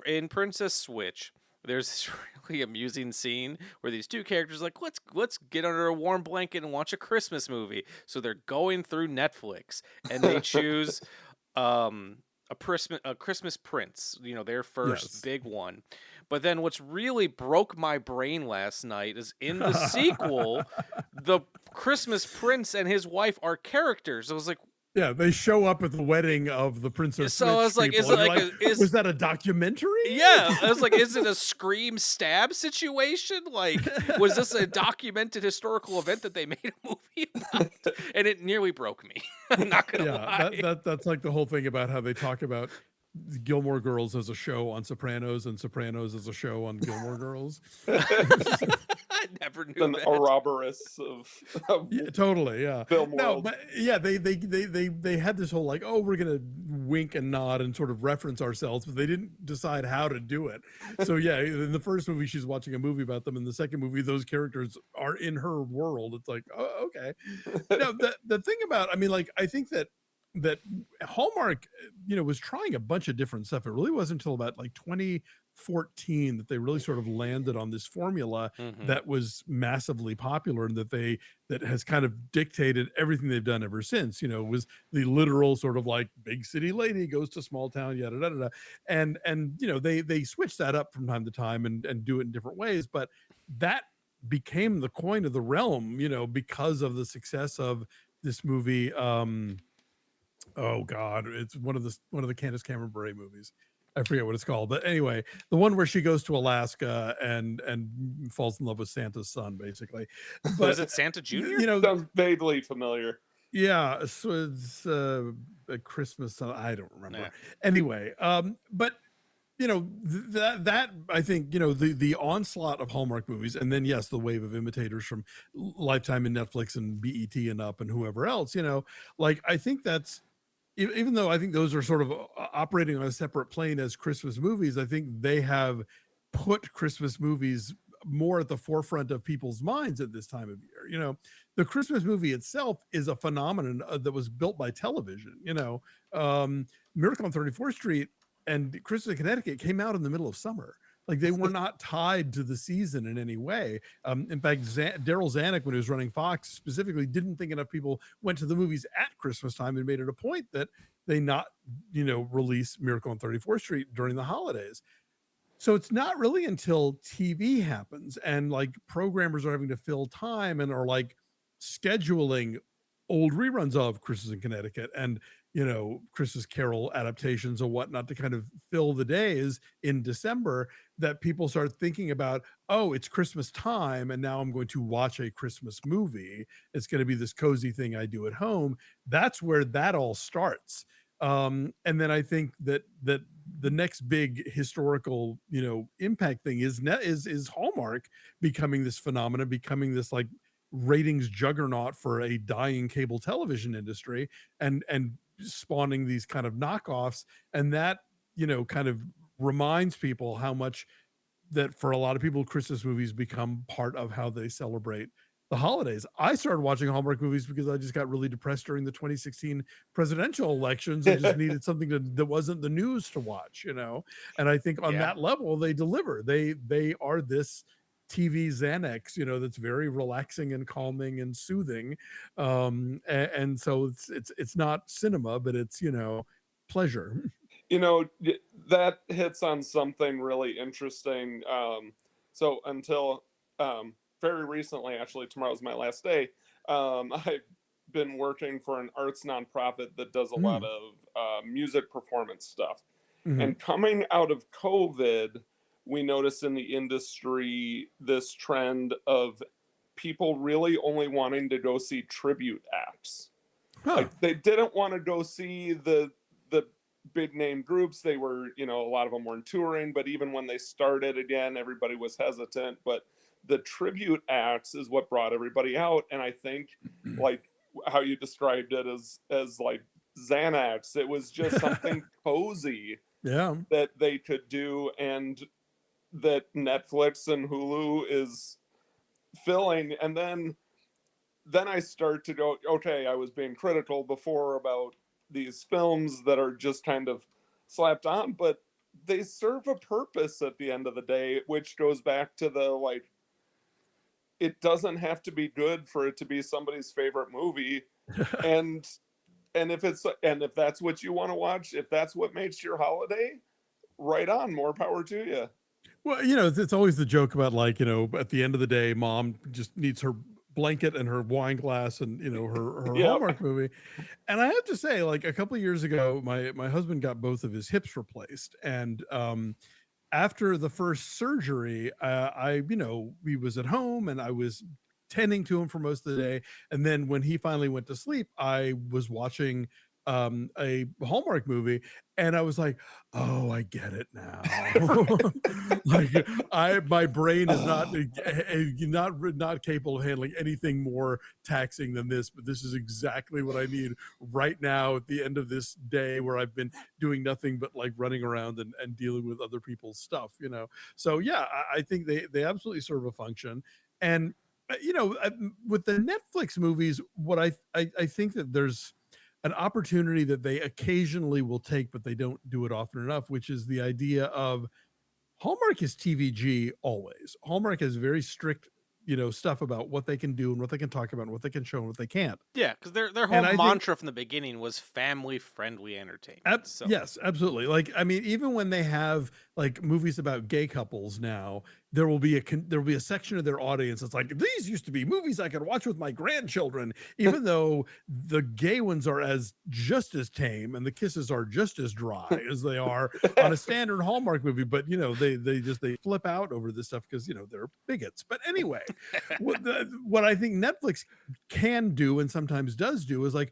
In Princess Switch, there's this really amusing scene where these two characters are like, let's get under a warm blanket and watch a Christmas movie. So they're going through Netflix and they choose a Christmas Prince, their first big one. But then what's really broke my brain last night is in the sequel, the Christmas Prince and his wife are characters. I was like, yeah, they show up at the wedding of the Princess. So I was like, was that a documentary? Yeah, I was like, is it a scream stab situation? Like, was this a documented historical event that they made a movie about? And it nearly broke me. I'm not gonna lie. That's like the whole thing about how they talk about Gilmore Girls as a show on Sopranos and Sopranos as a show on Gilmore Girls. I never knew An that. Ouroboros of Yeah, totally. Yeah. film No, world. but yeah, they had this whole like, oh, we're gonna wink and nod and sort of reference ourselves, but they didn't decide how to do it. So yeah, in the first movie, she's watching a movie about them. In the second movie, those characters are in her world. It's like, oh, okay. Now the thing about, I mean, like, I think that Hallmark, was trying a bunch of different stuff. It really wasn't until about like 2014 that they really sort of landed on this formula Mhm. that was massively popular and that has kind of dictated everything they've done ever since. Was the literal sort of like big city lady goes to small town, yada yada yada. And they switch that up from time to time and do it in different ways, but that became the coin of the realm, because of the success of this movie. Oh God, it's one of the Candace Cameron Bure movies. I forget what it's called, but anyway, the one where she goes to Alaska and falls in love with Santa's son, basically. But Was it Santa Jr.? Sounds vaguely familiar. yeah, so it's a Christmas. I don't remember. Nah. Anyway, but that I think the onslaught of Hallmark movies, and then yes, the wave of imitators from Lifetime and Netflix and BET and Up and whoever else. Like I think that's even though I think those are sort of operating on a separate plane as Christmas movies, I think they have put Christmas movies more at the forefront of people's minds at this time of year. The Christmas movie itself is a phenomenon that was built by television. Miracle on 34th Street and Christmas in Connecticut came out in the middle of summer. Like they were not tied to the season in any way. In fact, Daryl Zanuck, when he was running Fox, specifically didn't think enough people went to the movies at Christmas time and made it a point that they not, release Miracle on 34th Street during the holidays. So it's not really until TV happens and like programmers are having to fill time and are like scheduling old reruns of Christmas in Connecticut and Christmas Carol adaptations or whatnot to kind of fill the days in December, that people start thinking about, oh, it's Christmas time and now I'm going to watch a Christmas movie. It's going to be this cozy thing I do at home. That's where that all starts. And then I think that the next big historical impact thing is Hallmark becoming this phenomenon, becoming this like ratings juggernaut for a dying cable television industry, and spawning these kind of knockoffs. And that kind of reminds people how much that for a lot of people Christmas movies become part of how they celebrate the holidays. I started watching Hallmark movies because I just got really depressed during the 2016 presidential elections and just needed something that wasn't the news to watch, and I think on that level they deliver. They are this TV Xanax, that's very relaxing and calming and soothing. And so it's not cinema, but it's, pleasure. That hits on something really interesting. So until very recently, actually, tomorrow's my last day. I've been working for an arts nonprofit that does a lot of music performance stuff. Mhm. And coming out of COVID, we noticed in the industry this trend of people really only wanting to go see tribute acts. Huh. Like they didn't want to go see the big name groups. They were, a lot of them weren't touring, but even when they started again, everybody was hesitant. But the tribute acts is what brought everybody out. And I think like how you described it as like Xanax, it was just something cozy that they could do, and that Netflix and Hulu is filling. And then I start to go, okay, I was being critical before about these films that are just kind of slapped on, but they serve a purpose at the end of the day, which goes back to the like, it doesn't have to be good for it to be somebody's favorite movie. and if that's what you want to watch, if that's what makes your holiday, right on, more power to you. Well, it's always the joke about like, at the end of the day, mom just needs her blanket and her wine glass and, her Yep. Hallmark movie. And I have to say, like a couple of years ago, my husband got both of his hips replaced. And after the first surgery, we was at home and I was tending to him for most of the day. And then when he finally went to sleep, I was watching a Hallmark movie, and I was like, "Oh, I get it now." Like, my brain is not capable of handling anything more taxing than this, but this is exactly what I need right now at the end of this day where I've been doing nothing but like running around and dealing with other people's stuff, you know. So yeah, I think they absolutely serve a function. And with the Netflix movies, what I think that there's an opportunity that they occasionally will take, but they don't do it often enough, which is the idea of Hallmark is TVG always. Hallmark has very strict, stuff about what they can do and what they can talk about and what they can show and what they can't. Yeah, because their whole And I think mantra from the beginning was family friendly entertainment. So yes, absolutely. Like, I mean, even when they have like movies about gay couples now, there will be a section of their audience that's like, these used to be movies I could watch with my grandchildren, even though the gay ones are just as tame and the kisses are just as dry as they are on a standard Hallmark movie. But they flip out over this stuff because they're bigots. But anyway, what I think Netflix can do and sometimes does do is like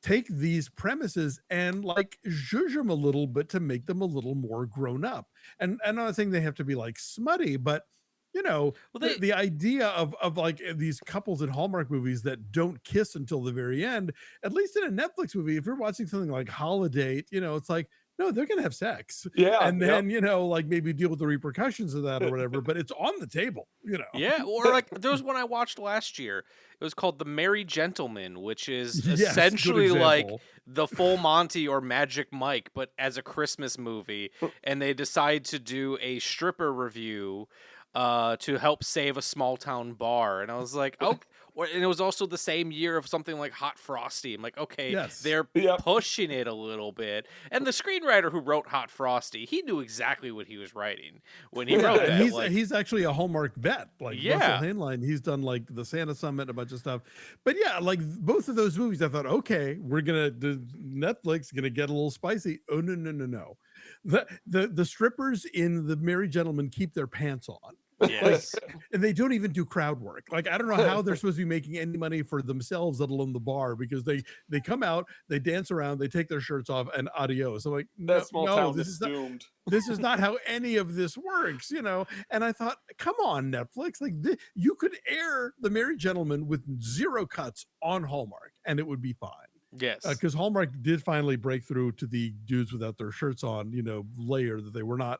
take these premises and like zhuzh them a little bit to make them a little more grown up. And I'm not saying they have to be like smutty, but well, the idea of like these couples in Hallmark movies that don't kiss until the very end, at least in a Netflix movie, if you're watching something like Holiday, it's like, no, they're gonna have sex. Yeah. And then, like maybe deal with the repercussions of that or whatever, but it's on the table, Yeah, or like there was one I watched last year. It was called The Merry Gentleman, which is Yes, good essentially like example. the Full Monty or Magic Mike, but as a Christmas movie. And they decide to do a stripper review to help save a small town bar. And I was like, oh, and it was also the same year of something like Hot Frosty. I'm like, okay, Yes. they're Yep. pushing it a little bit. And the screenwriter who wrote Hot Frosty, he knew exactly what he was writing when he wrote that. And he's actually a Hallmark vet, like Russell Hainline. He's done like the Santa Summit and a bunch of stuff. But yeah, like both of those movies, I thought, okay, Netflix gonna get a little spicy. Oh no. The strippers in The Merry Gentleman keep their pants on. Yes. And they don't even do crowd work. Like, I don't know how they're supposed to be making any money for themselves, let alone the bar, because they come out, they dance around, they take their shirts off, and adios. I'm like, That small town this is is doomed. this is not how any of this works, And I thought, come on, Netflix, like you could air The Merry Gentleman with 0 cuts on Hallmark, and it would be fine. Yes. Because Hallmark did finally break through to the dudes without their shirts on, layer that they were not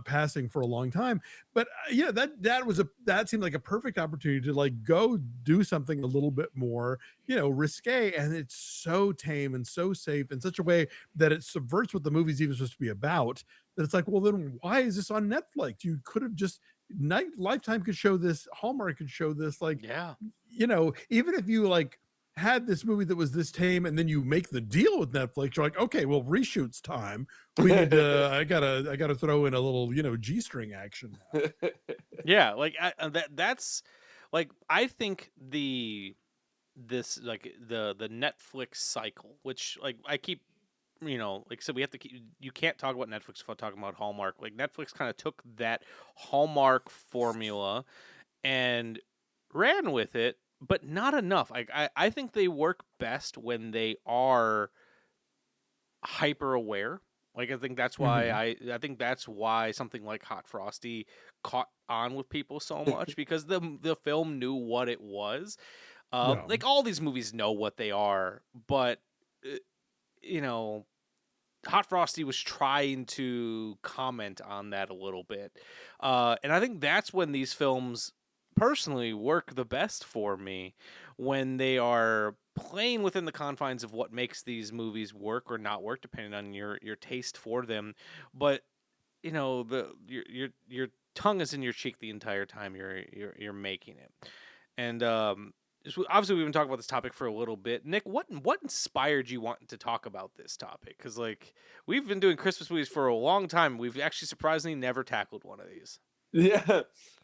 passing for a long time. But that seemed like a perfect opportunity to like go do something a little bit more risque, and it's so tame and so safe in such a way that it subverts what the movie's even supposed to be about, that it's like, well, then why is this on Netflix? You could have just Lifetime could show this, Hallmark could show this, like, yeah, even if you like had this movie that was this tame and then you make the deal with Netflix, you're like, okay, well, reshoots time, we need to I gotta throw in a little G-string action now. Yeah, like that's like, I think the Netflix cycle, which like I keep, like I said, we have to keep, you can't talk about Netflix without talking about Hallmark. Like Netflix kind of took that Hallmark formula and ran with it, but not enough. Like I think they work best when they are hyper aware. Like I think that's why I think that's why something like Hot Frosty caught on with people so much, because the film knew what it was. Like all these movies know what they are, but Hot Frosty was trying to comment on that a little bit, and I think that's when these films personally work the best for me, when they are playing within the confines of what makes these movies work or not work, depending on your taste for them. But your tongue is in your cheek the entire time you're making it. And obviously we've been talking about this topic for a little bit. Nick, what inspired you wanting to talk about this topic? Because like we've been doing Christmas movies for a long time. We've actually surprisingly never tackled one of these. Yeah.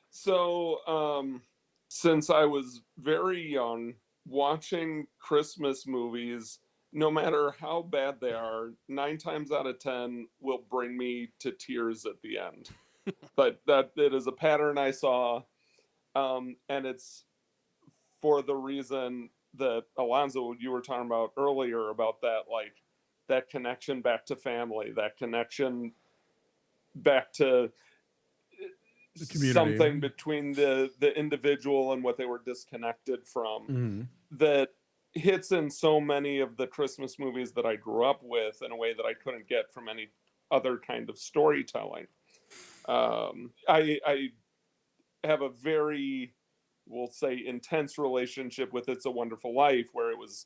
So, since I was very young, watching Christmas movies, no matter how bad they are, 9 times out of 10 will bring me to tears at the end. But that it is a pattern I saw, and it's for the reason that Alonso, you were talking about earlier, about that, like that connection back to family, that connection back to The community. something between the individual and what they were disconnected from, Mm-hmm. that hits in so many of the Christmas movies that I grew up with in a way that I couldn't get from any other kind of storytelling. I have a very, we'll say, intense relationship with It's a Wonderful Life, where it was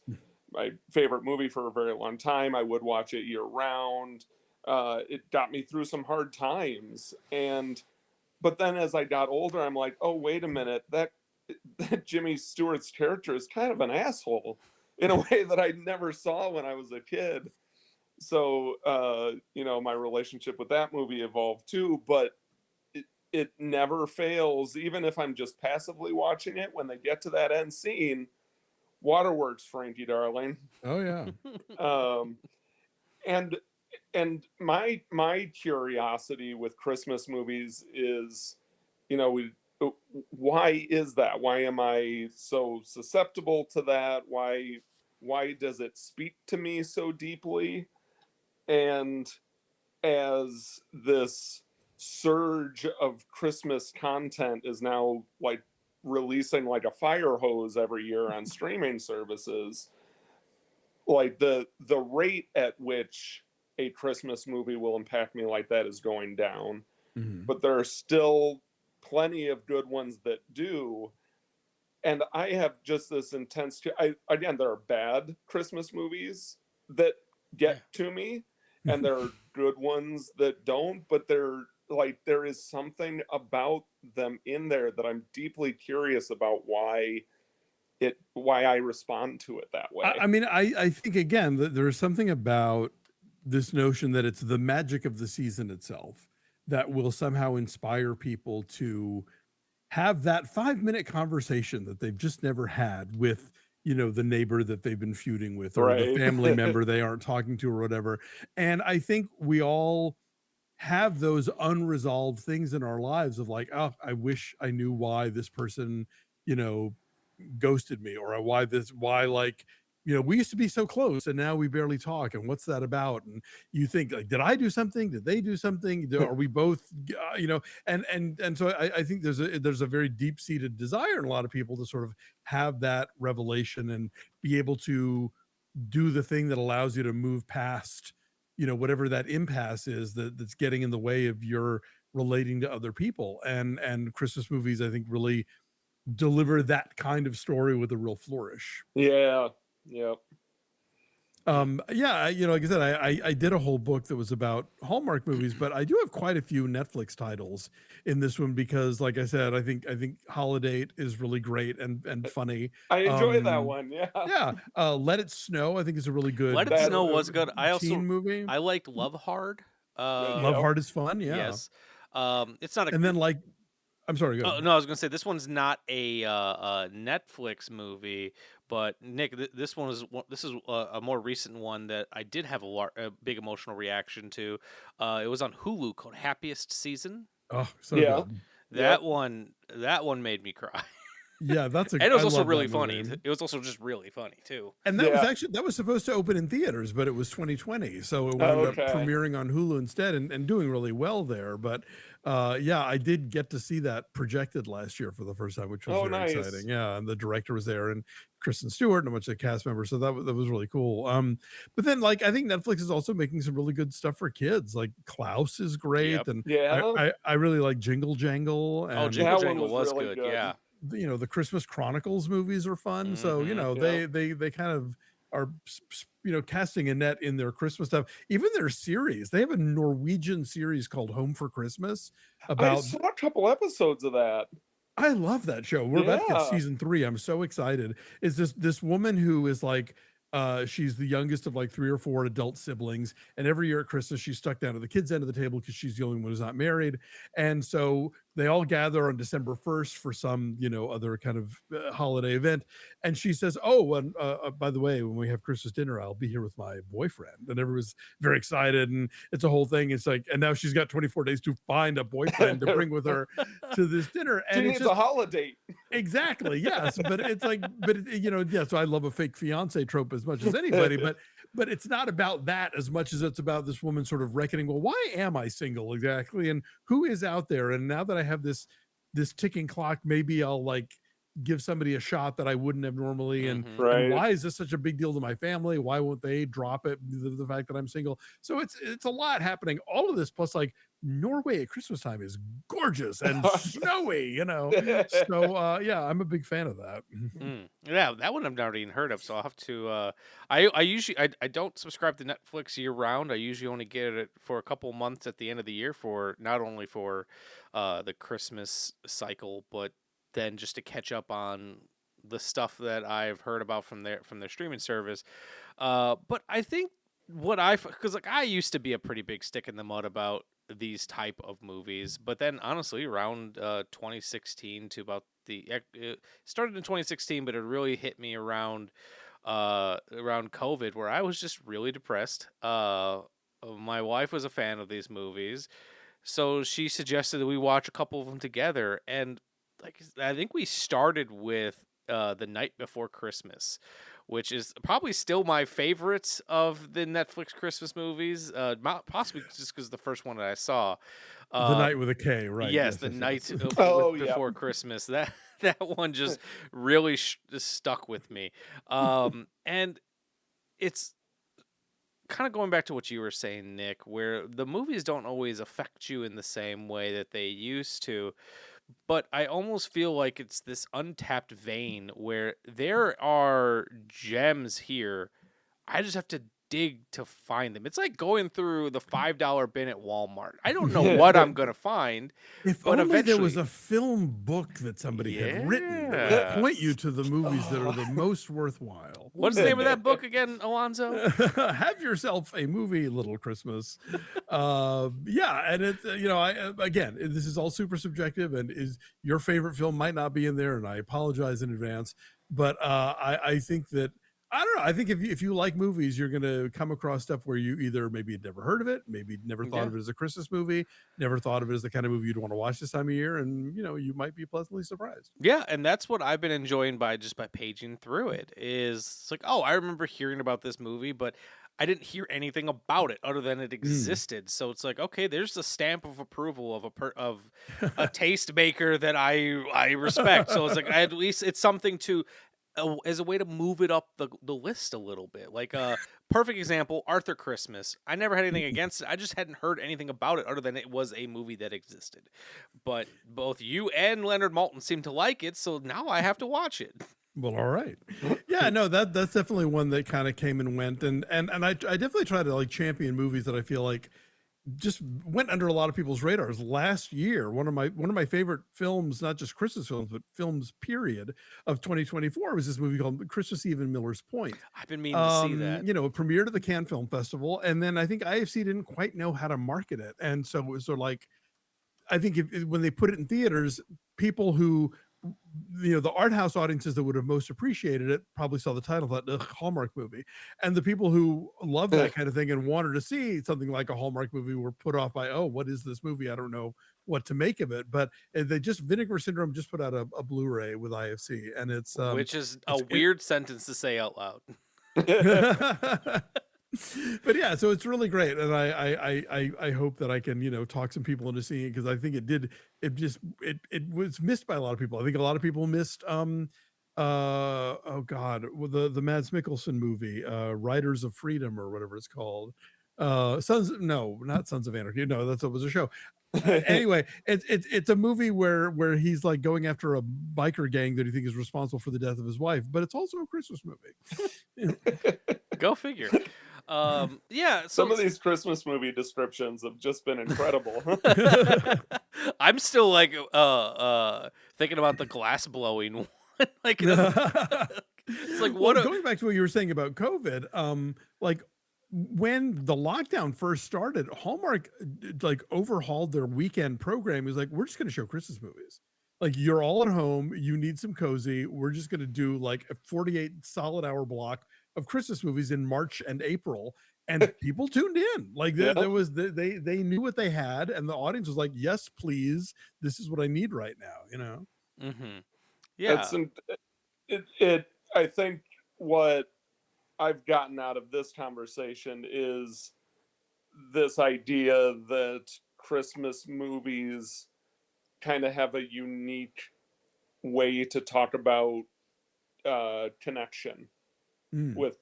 my favorite movie for a very long time. I would watch it year round. It got me through some hard times, but then as I got older, I'm like, oh, wait a minute, that Jimmy Stewart's character is kind of an asshole in a way that I never saw when I was a kid. So, my relationship with that movie evolved too, but it never fails, even if I'm just passively watching it, when they get to that end scene, waterworks, Frankie darling. Oh yeah. Um, and my curiosity with Christmas movies is, why is that? Why am I so susceptible to that? Why does it speak to me so deeply? And as this surge of Christmas content is now like releasing like a fire hose every year on streaming services, like the rate at which a Christmas movie will impact me like that is going down. Mm-hmm. But there are still plenty of good ones that do. And I have just this intense, again, there are bad Christmas movies that get to me, and there are good ones that don't, but there is something about them in there that I'm deeply curious about why I respond to it that way. I mean, I think again that there is something about this notion that it's the magic of the season itself that will somehow inspire people to have that 5-minute conversation that they've just never had with, the neighbor that they've been feuding with, or the Right. family member they aren't talking to, or whatever. And I think we all have those unresolved things in our lives of like, oh, I wish I knew why this person, ghosted me, or why like, we used to be so close and now we barely talk, and what's that about? And you think like, did I do something? Did they do something? Are we both, and so I think there's a very deep-seated desire in a lot of people to sort of have that revelation and be able to do the thing that allows you to move past, whatever that impasse is that's getting in the way of your relating to other people. And Christmas movies, I think, really deliver that kind of story with a real flourish. Yeah. Yep. Like I said, I did a whole book that was about Hallmark movies, but I do have quite a few Netflix titles in this one because, like I said, I think Holiday is really great and funny. I enjoy that one. Yeah. Yeah. Let It Snow, I think, is a really good. Let It Snow was good. I teen movie. I liked Love Hard. Love Hard is fun. Yeah. Yes. It's not a. And then I'm sorry. Go ahead. No, I was gonna say this one's not a Netflix movie, but Nick, this is a more recent one that I did have a big emotional reaction to. It was on Hulu called Happiest Season. Oh, so yeah. good. That one made me cry. Yeah, that's and it was also really funny. It was also just really funny too. And that was supposed to open in theaters, but it was 2020, so it wound up premiering on Hulu instead and doing really well there. But I did get to see that projected last year for the first time, which was very exciting. Yeah, and the director was there, and Kristen Stewart, and a bunch of cast members, so that was really cool. But then, I think Netflix is also making some really good stuff for kids. Like Klaus is great, and I really like Jingle Jangle. And Jingle Jangle was really good. Yeah. The Christmas Chronicles movies are fun. So, they kind of are, casting a net in their Christmas stuff. Even their series, they have a Norwegian series called Home for Christmas about. I saw a couple episodes of that. I love that show. We're about to get season 3. I'm so excited. Is this woman who is like, she's the youngest of like 3 or 4 adult siblings, and every year at Christmas she's stuck down to the kids' end of the table because she's the only one who's not married. And so they all gather on December 1st for some, other kind of holiday event. And she says, "Oh, and by the way, when we have Christmas dinner, I'll be here with my boyfriend." And everyone's very excited, and it's a whole thing. It's like, and now she's got 24 days to find a boyfriend to bring with her to this dinner. She And it's needs just a holiday. exactly, yes. But it's like, yeah. So I love a fake fiance trope as much as anybody, but it's not about that as much as it's about this woman sort of reckoning, well, why am I single exactly, and who is out there? And now that I have this ticking clock, maybe I'll like give somebody a shot that I wouldn't have normally. And Right. why is this such a big deal to my family? Why won't they drop it? The fact that I'm single. So it's a lot happening. All of this plus like Norway at Christmas time is gorgeous and snowy, So yeah, I'm a big fan of that. Yeah, that one I've never even heard of, so I'll have to. I usually I don't subscribe to Netflix year round. I usually only get it for a couple months at the end of the year for not only for the Christmas cycle, but then just to catch up on the stuff that I've heard about from their streaming service. But I think because like I used to be a pretty big stick in the mud about these type of movies, but then honestly around 2016 to about it started in 2016, but it really hit me around COVID, where I was just really depressed. My wife was a fan of these movies, so she suggested that we watch a couple of them together, and like I think we started with The Night Before Christmas, which is probably still my favorite of the Netflix Christmas movies, possibly just because the first one that I saw. The Night with a K, right? Yes, The Night Oh, yeah. Before Christmas. That one just really stuck with me. And it's kind of going back to what you were saying, Nick, where the movies don't always affect you in the same way that they used to. But I almost feel like it's this untapped vein where there are gems here. I just have to dig to find them. It's like going through the $5 bin at Walmart. I don't know what I'm going to find. If but only there was eventually- a film book that somebody had written that would point you to the movies that are the most worthwhile. What's the name of that book again, Alonso? Have yourself a movie, Little Christmas. Yeah, and it's again, this is all super subjective, and is your favorite film might not be in there, and I apologize in advance. But I think that I don't know. I think if you like movies, you're going to come across stuff where you either maybe had never heard of it, maybe never thought of it as a Christmas movie, never thought of it as the kind of movie you'd want to watch this time of year, and you might be pleasantly surprised. Yeah, and that's what I've been enjoying by paging through it. Is it's like, oh, I remember hearing about this movie, but I didn't hear anything about it other than it existed. So it's like, okay, there's the stamp of approval of a taste maker that I respect. So it's like at least it's something to. As a way to move it up the list a little bit. Like a perfect example, Arthur Christmas. I never had anything against it. I just hadn't heard anything about it other than it was a movie that existed. But both you and Leonard Maltin seem to like it, so now I have to watch it. Well, all right. Yeah, no, that's definitely one that kind of came and went. And I definitely try to like champion movies that I feel like just went under a lot of people's radars. Last year, one of my favorite films, not just Christmas films, but films period of 2024 was this movie called Christmas Eve in Miller's Point. I've been meaning to see that. It premiered at the Cannes Film Festival, and then I think IFC didn't quite know how to market it. And so it was sort of like, I think when they put it in theaters, people who the art house audiences that would have most appreciated it probably saw the title, thought, ugh, Hallmark movie. And the people who love that kind of thing and wanted to see something like a Hallmark movie were put off by, oh, what is this movie? I don't know what to make of it. But Vinegar Syndrome just put out a Blu-ray with IFC, and it's which is a weird sentence to say out loud. But yeah, so it's really great, and I hope that I can talk some people into seeing it, because I think it was missed by a lot of people. I think a lot of people missed the Mads Mikkelsen movie, Riders of Freedom or whatever it's called. Not Sons of Anarchy. No, that was a show. Anyway, it's a movie where he's like going after a biker gang that he thinks is responsible for the death of his wife, but it's also a Christmas movie. Go figure. Yeah. Some of these Christmas movie descriptions have just been incredible. I'm still like thinking about the glass blowing one. Like it's like going back to what you were saying about COVID, like when the lockdown first started, Hallmark like overhauled their weekend program. It was like, we're just going to show Christmas movies. Like, you're all at home, you need some cozy. We're just going to do like a 48 solid hour block of Christmas movies in March and April, and people tuned in. Like there was they knew what they had, and the audience was like, yes, please, this is what I need right now. You know. Mm-hmm. Yeah. It I think what I've gotten out of this conversation is this idea that Christmas movies kind of have a unique way to talk about connection with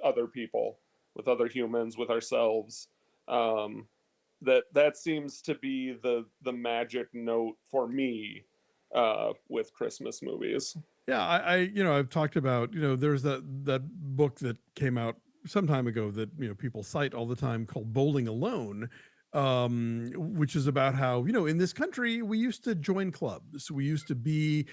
other people, with other humans, with ourselves. That seems to be the magic note for me with Christmas movies. Yeah, I've talked about, there's that book that came out some time ago that, people cite all the time called Bowling Alone, which is about how, in this country, we used to join clubs. We used to be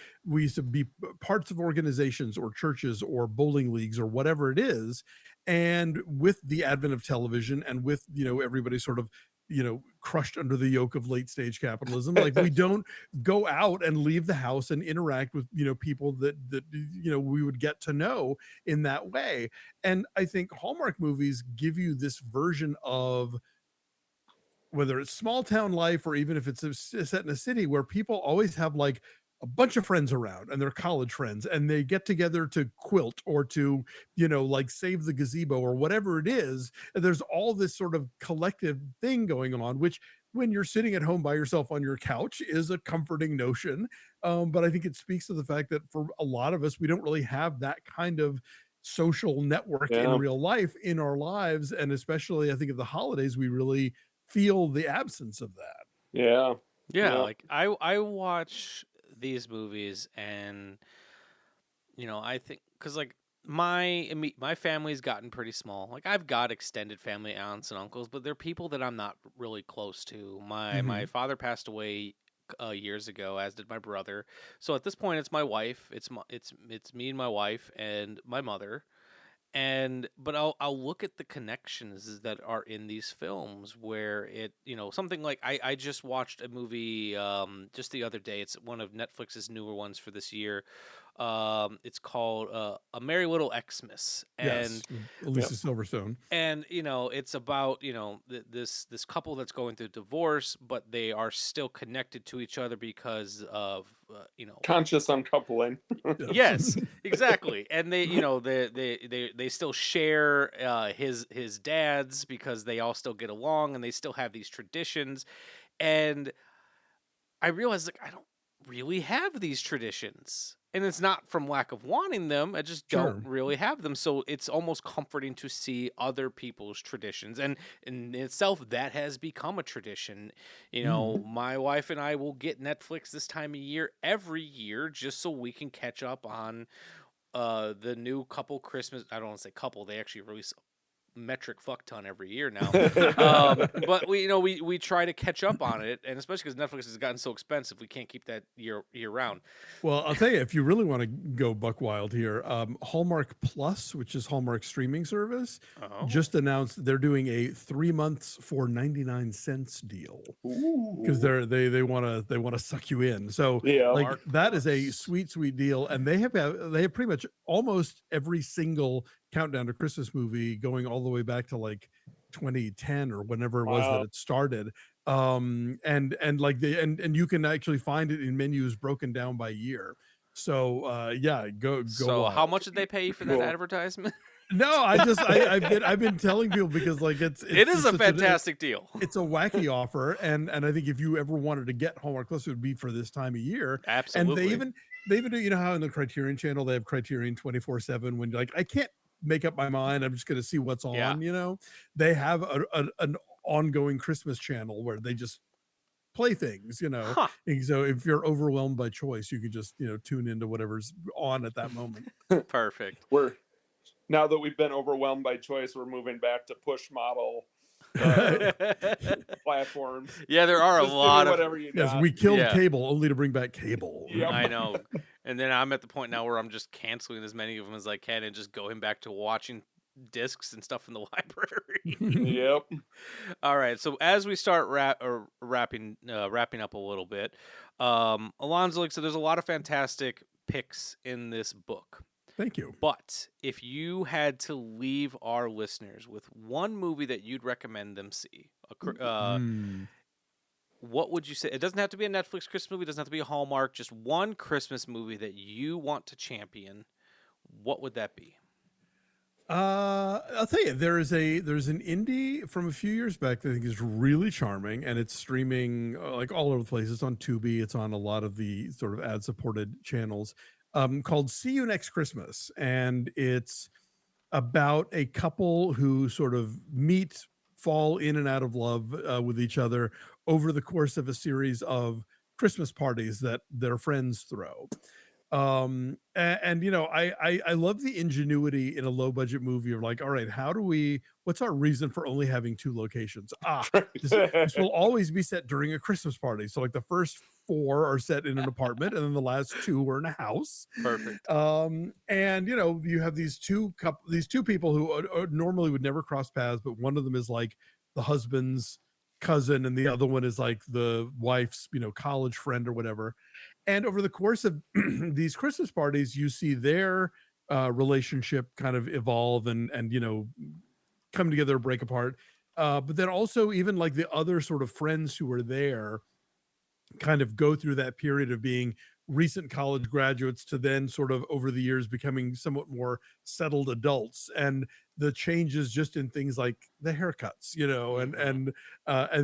parts of organizations or churches or bowling leagues or whatever it is. And with the advent of television and with, everybody sort of, crushed under the yoke of late stage capitalism, like we don't go out and leave the house and interact with people that we would get to know in that way. And I think Hallmark movies give you this version of, whether it's small town life or even if it's set in a city, where people always have like a bunch of friends around and they're college friends and they get together to quilt or to, like save the gazebo or whatever it is. And there's all this sort of collective thing going on, which when you're sitting at home by yourself on your couch is a comforting notion. But I think it speaks to the fact that for a lot of us, we don't really have that kind of social network in real life in our lives. And especially I think at the holidays, we really feel the absence of that. Yeah. Like I watch these movies and I think because like my family's gotten pretty small. Like I've got extended family, aunts and uncles, but they're people that I'm not really close to. My father passed away years ago, as did my brother. So at this point, it's my wife. It's me and my wife and my mother. But I'll look at the connections that are in these films where it, something like I just watched a movie just the other day. It's one of Netflix's newer ones for this year. It's called A Merry Little Xmas. And Alicia Silverstone. And it's about this couple that's going through divorce, but they are still connected to each other because of conscious uncoupling. Yes, exactly. And they they still share his dad's because they all still get along and they still have these traditions. And I realized like I don't really have these traditions. And it's not from lack of wanting them. I just don't really have them. So it's almost comforting to see other people's traditions. And in itself, that has become a tradition. My wife and I will get Netflix this time of year every year just so we can catch up on the new couple Christmas. I don't want to say couple. They actually release metric fuck ton every year now. But we try to catch up on it, and especially because Netflix has gotten so expensive, we can't keep that year round. Well, I'll tell you, if you really want to go buck wild here, Hallmark Plus, which is Hallmark's streaming service, just announced they're doing a 3 months for 99 cents deal because they want to suck you in. So like that is a sweet deal, and they have pretty much almost every single countdown to Christmas movie going all the way back to like 2010 or whenever it was that it started. And like and you can actually find it in menus broken down by year. So go. So how much did they pay you for that advertisement? No, I've been telling people because like it is a fantastic deal. It's a wacky offer, and I think if you ever wanted to get Hallmark Plus, it would be for this time of year. Absolutely. And they even do, how in the Criterion channel they have Criterion 24/7 when like I can't make up my mind, I'm just going to see what's on. They have an ongoing Christmas channel where they just play things, And so if you're overwhelmed by choice, you can just tune into whatever's on at that moment. Perfect. Now that we've been overwhelmed by choice, we're moving back to push model platforms. Yeah, there are just a lot of whatever you got. Yes, we killed cable only to bring back cable. Yep. I know. And then I'm at the point now where I'm just canceling as many of them as I can and just going back to watching discs and stuff in the library. Yep. All right, so as we start wrapping up a little bit, Alonso, like, so there's a lot of fantastic picks in this book. Thank you. But if you had to leave our listeners with one movie that you'd recommend them see, what would you say? It doesn't have to be a Netflix Christmas movie. It doesn't have to be a Hallmark. Just one Christmas movie that you want to champion. What would that be? I'll tell you, there's an indie from a few years back that I think is really charming, and it's streaming like all over the place. It's on Tubi. It's on a lot of the sort of ad-supported channels. Called "See You Next Christmas," and it's about a couple who sort of fall in and out of love with each other over the course of a series of Christmas parties that their friends throw. And you know, I love the ingenuity in a low budget movie of like, all right, what's our reason for only having two locations? This will always be set during a Christmas party. So like the first 4 are set in an apartment and then the last 2 are in a house. Perfect. And you know, you have these two people who normally would never cross paths, but one of them is like the husband's cousin and the other one is like the wife's, you know, college friend or whatever. And over the course of these Christmas parties, you see their relationship kind of evolve and you know, come together, break apart. But then also even like the other sort of friends who are there kind of go through that period of being recent college graduates to then sort of over the years becoming somewhat more settled adults, and the changes just in things like the haircuts, you know, and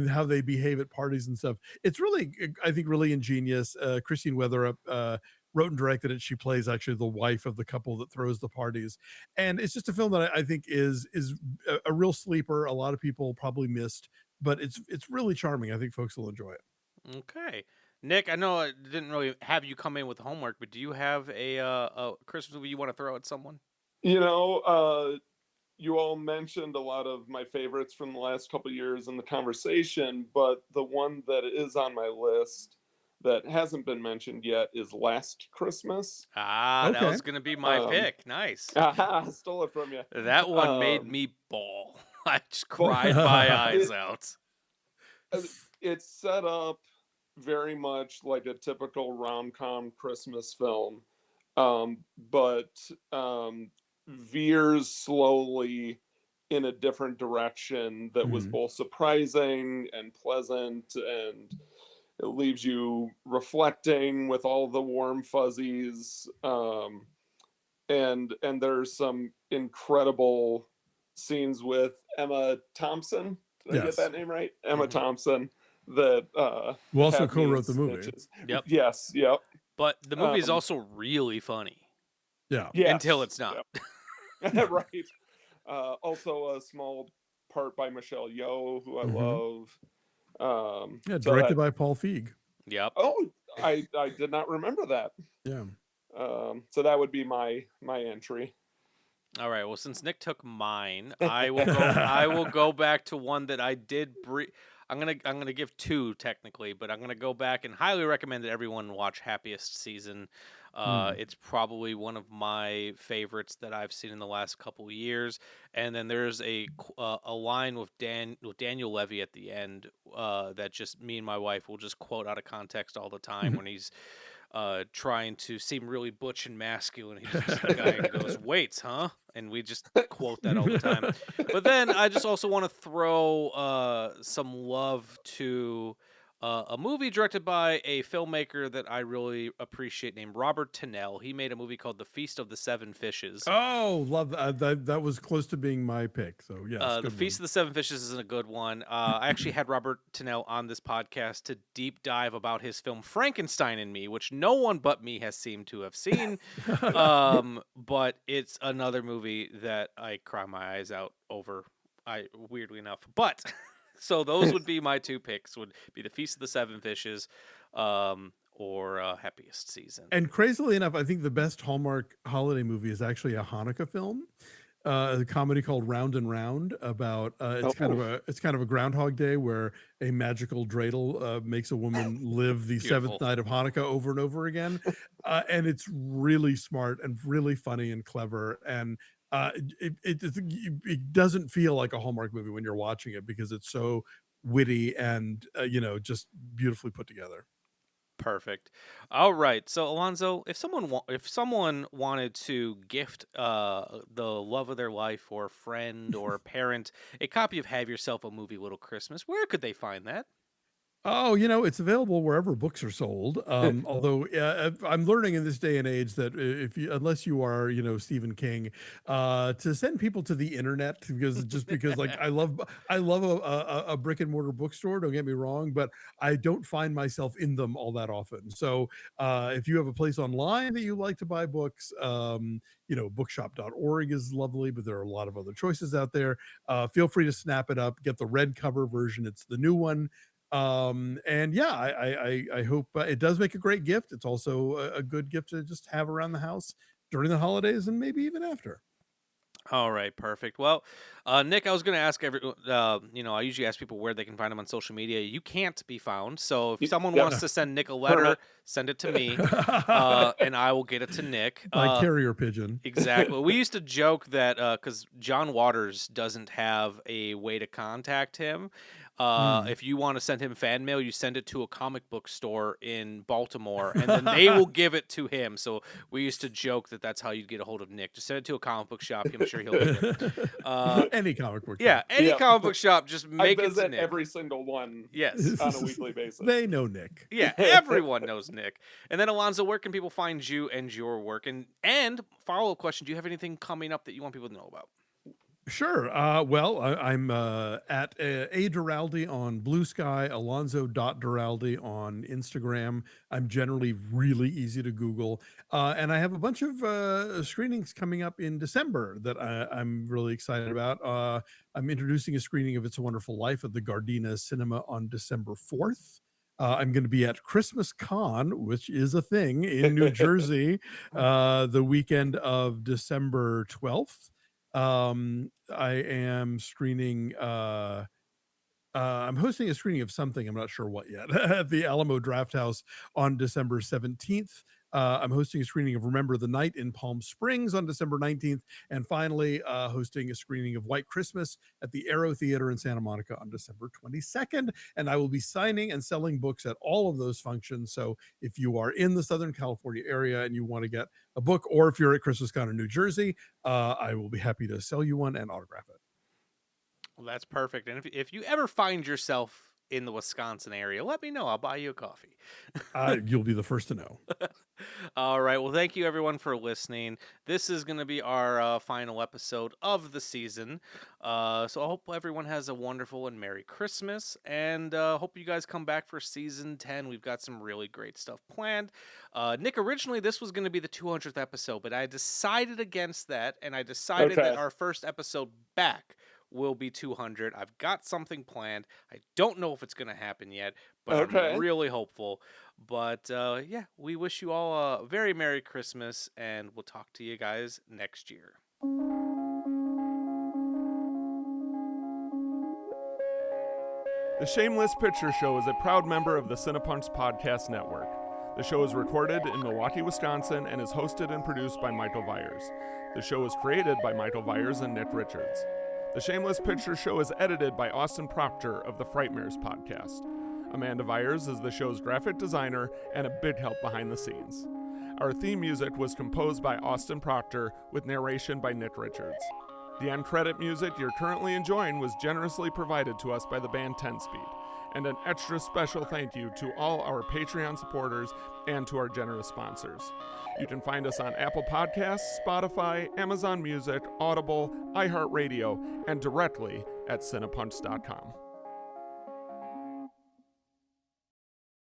how they behave at parties and stuff. It's really, I think, really ingenious. Christine Weatherup wrote and directed it. She plays actually the wife of the couple that throws the parties, and it's just a film that I think is a real sleeper. A lot of people probably missed, but it's really charming. I think folks will enjoy it. Okay. Nick, I know I didn't really have you come in with homework, but do you have a Christmas movie you want to throw at someone? You know, you all mentioned a lot of my favorites from the last couple of years in the conversation, but the one that is on my list that hasn't been mentioned yet is Last Christmas. That was going to be my pick. Nice. I stole it from you. That one made me bawl. I just cried my eyes out. It's set up very much like a typical rom-com Christmas film, but veers slowly in a different direction that was both surprising and pleasant, and it leaves you reflecting with all the warm fuzzies. And there's some incredible scenes with Emma Thompson. Did I get that name right? Emma Thompson. That who also co-wrote the movie. Yep. Yes. Yep. But the movie is also really funny. Yeah. Yes, until it's not. Yep. Right. Also a small part by Michelle Yeoh, who I love. Directed by Paul Feig. Yep. Oh, I did not remember that. Yeah. So that would be my entry. All right. Well, since Nick took mine, I will go back to one that I did. I'm gonna give 2 technically, but I'm gonna go back and highly recommend that everyone watch Happiest Season. It's probably one of my favorites that I've seen in the last couple of years. And then there's a line with Daniel Levy at the end that just me and my wife will just quote out of context all the time when he's trying to seem really butch and masculine. He just the guy and goes, "Weights, huh?" And we just quote that all the time. But then I just also want to throw some love to a movie directed by a filmmaker that I really appreciate named Robert Tennell. He made a movie called The Feast of the Seven Fishes. Oh, love that. That was close to being my pick. So yeah, The Feast of the Seven Fishes isn't a good one. I actually had Robert Tennell on this podcast to deep dive about his film Frankenstein and Me, which no one but me has seemed to have seen. But it's another movie that I cry my eyes out over. Weirdly enough, but. So those would be my 2 picks, would be The Feast of the Seven Fishes or Happiest Season. And crazily enough, I think the best Hallmark holiday movie is actually a Hanukkah film, a comedy called Round and Round about it's kind of a Groundhog Day where a magical dreidel makes a woman live the seventh night of Hanukkah over and over again. And it's really smart and really funny and clever. And it doesn't feel like a Hallmark movie when you're watching it because it's so witty and just beautifully put together. Perfect. All right. So Alonso, if someone wanted to gift the love of their life or friend or parent a copy of Have Yourself a Movie Little Christmas, where could they find that? Oh, it's available wherever books are sold. Although I'm learning in this day and age that unless you are, Stephen King, to send people to the internet because like I love a brick and mortar bookstore. Don't get me wrong, but I don't find myself in them all that often. So if you have a place online that you like to buy books, bookshop.org is lovely, but there are a lot of other choices out there. Feel free to snap it up, get the red cover version. It's the new one. And yeah, I hope it does make a great gift. It's also a good gift to just have around the house during the holidays and maybe even after. All right, perfect. Well, Nick, I was going to ask I usually ask people where they can find him on social media. You can't be found. So if someone wants to send Nick a letter, send it to me, and I will get it to Nick. My carrier pigeon. Exactly. We used to joke that because John Waters doesn't have a way to contact him. If you want to send him fan mail, you send it to a comic book store in Baltimore, and then they will give it to him. So we used to joke that that's how you'd get a hold of Nick. Just send it to a comic book shop. I'm sure he'll get it. Any comic book shop. Yeah, any comic book shop. Just make it to Nick. Every single one. Yes. On a weekly basis. They know Nick. Yeah, everyone knows Nick. And then Alonso, where can people find you and your work? And follow-up question: do you have anything coming up that you want people to know about? Sure. Well, I'm at a Duralde on Blue Sky, Alonso.Duralde on Instagram. I'm generally really easy to Google. And I have a bunch of screenings coming up in December that I'm really excited about. I'm introducing a screening of It's a Wonderful Life at the Gardena Cinema on December 4th. I'm going to be at Christmas Con, which is a thing in New Jersey, the weekend of December 12th. I am screening I'm hosting a screening of something, I'm not sure what yet, at the Alamo Drafthouse on December 17th. I'm hosting a screening of Remember the Night in Palm Springs on December 19th, and finally hosting a screening of White Christmas at the Aero Theater in Santa Monica on December 22nd. And I will be signing and selling books at all of those functions. So if you are in the Southern California area and you want to get a book, or if you're at ChristmasCon in New Jersey, I will be happy to sell you one and autograph it. Well, that's perfect. And if you ever find yourself in the Wisconsin area, let me know. I'll buy you a coffee. You'll be the first to know. All right. Well, thank you everyone for listening. This is going to be our final episode of the season. So I hope everyone has a wonderful and Merry Christmas, and hope you guys come back for season 10. We've got some really great stuff planned. Nick, originally this was going to be the 200th episode, but I decided against that, and I decided that our first episode back will be 200. I've got something planned. I don't know if it's going to happen yet, but I'm really hopeful. But yeah, we wish you all a very Merry Christmas, and we'll talk to you guys next year. The Shameless Picture Show is a proud member of the Cinepunks Podcast Network. The show is recorded in Milwaukee, Wisconsin, and is hosted and produced by Michael Viers. The show is created by Michael Viers and Nick Richards. The Shameless Picture Show is edited by Austin Proctor of the Frightmares podcast. Amanda Viers is the show's graphic designer and a big help behind the scenes. Our theme music was composed by Austin Proctor with narration by Nick Richards. The end credit music you're currently enjoying was generously provided to us by the band 10 Speed. And an extra special thank you to all our Patreon supporters and to our generous sponsors. You can find us on Apple Podcasts, Spotify, Amazon Music, Audible, iHeartRadio, and directly at Cinepunks.com.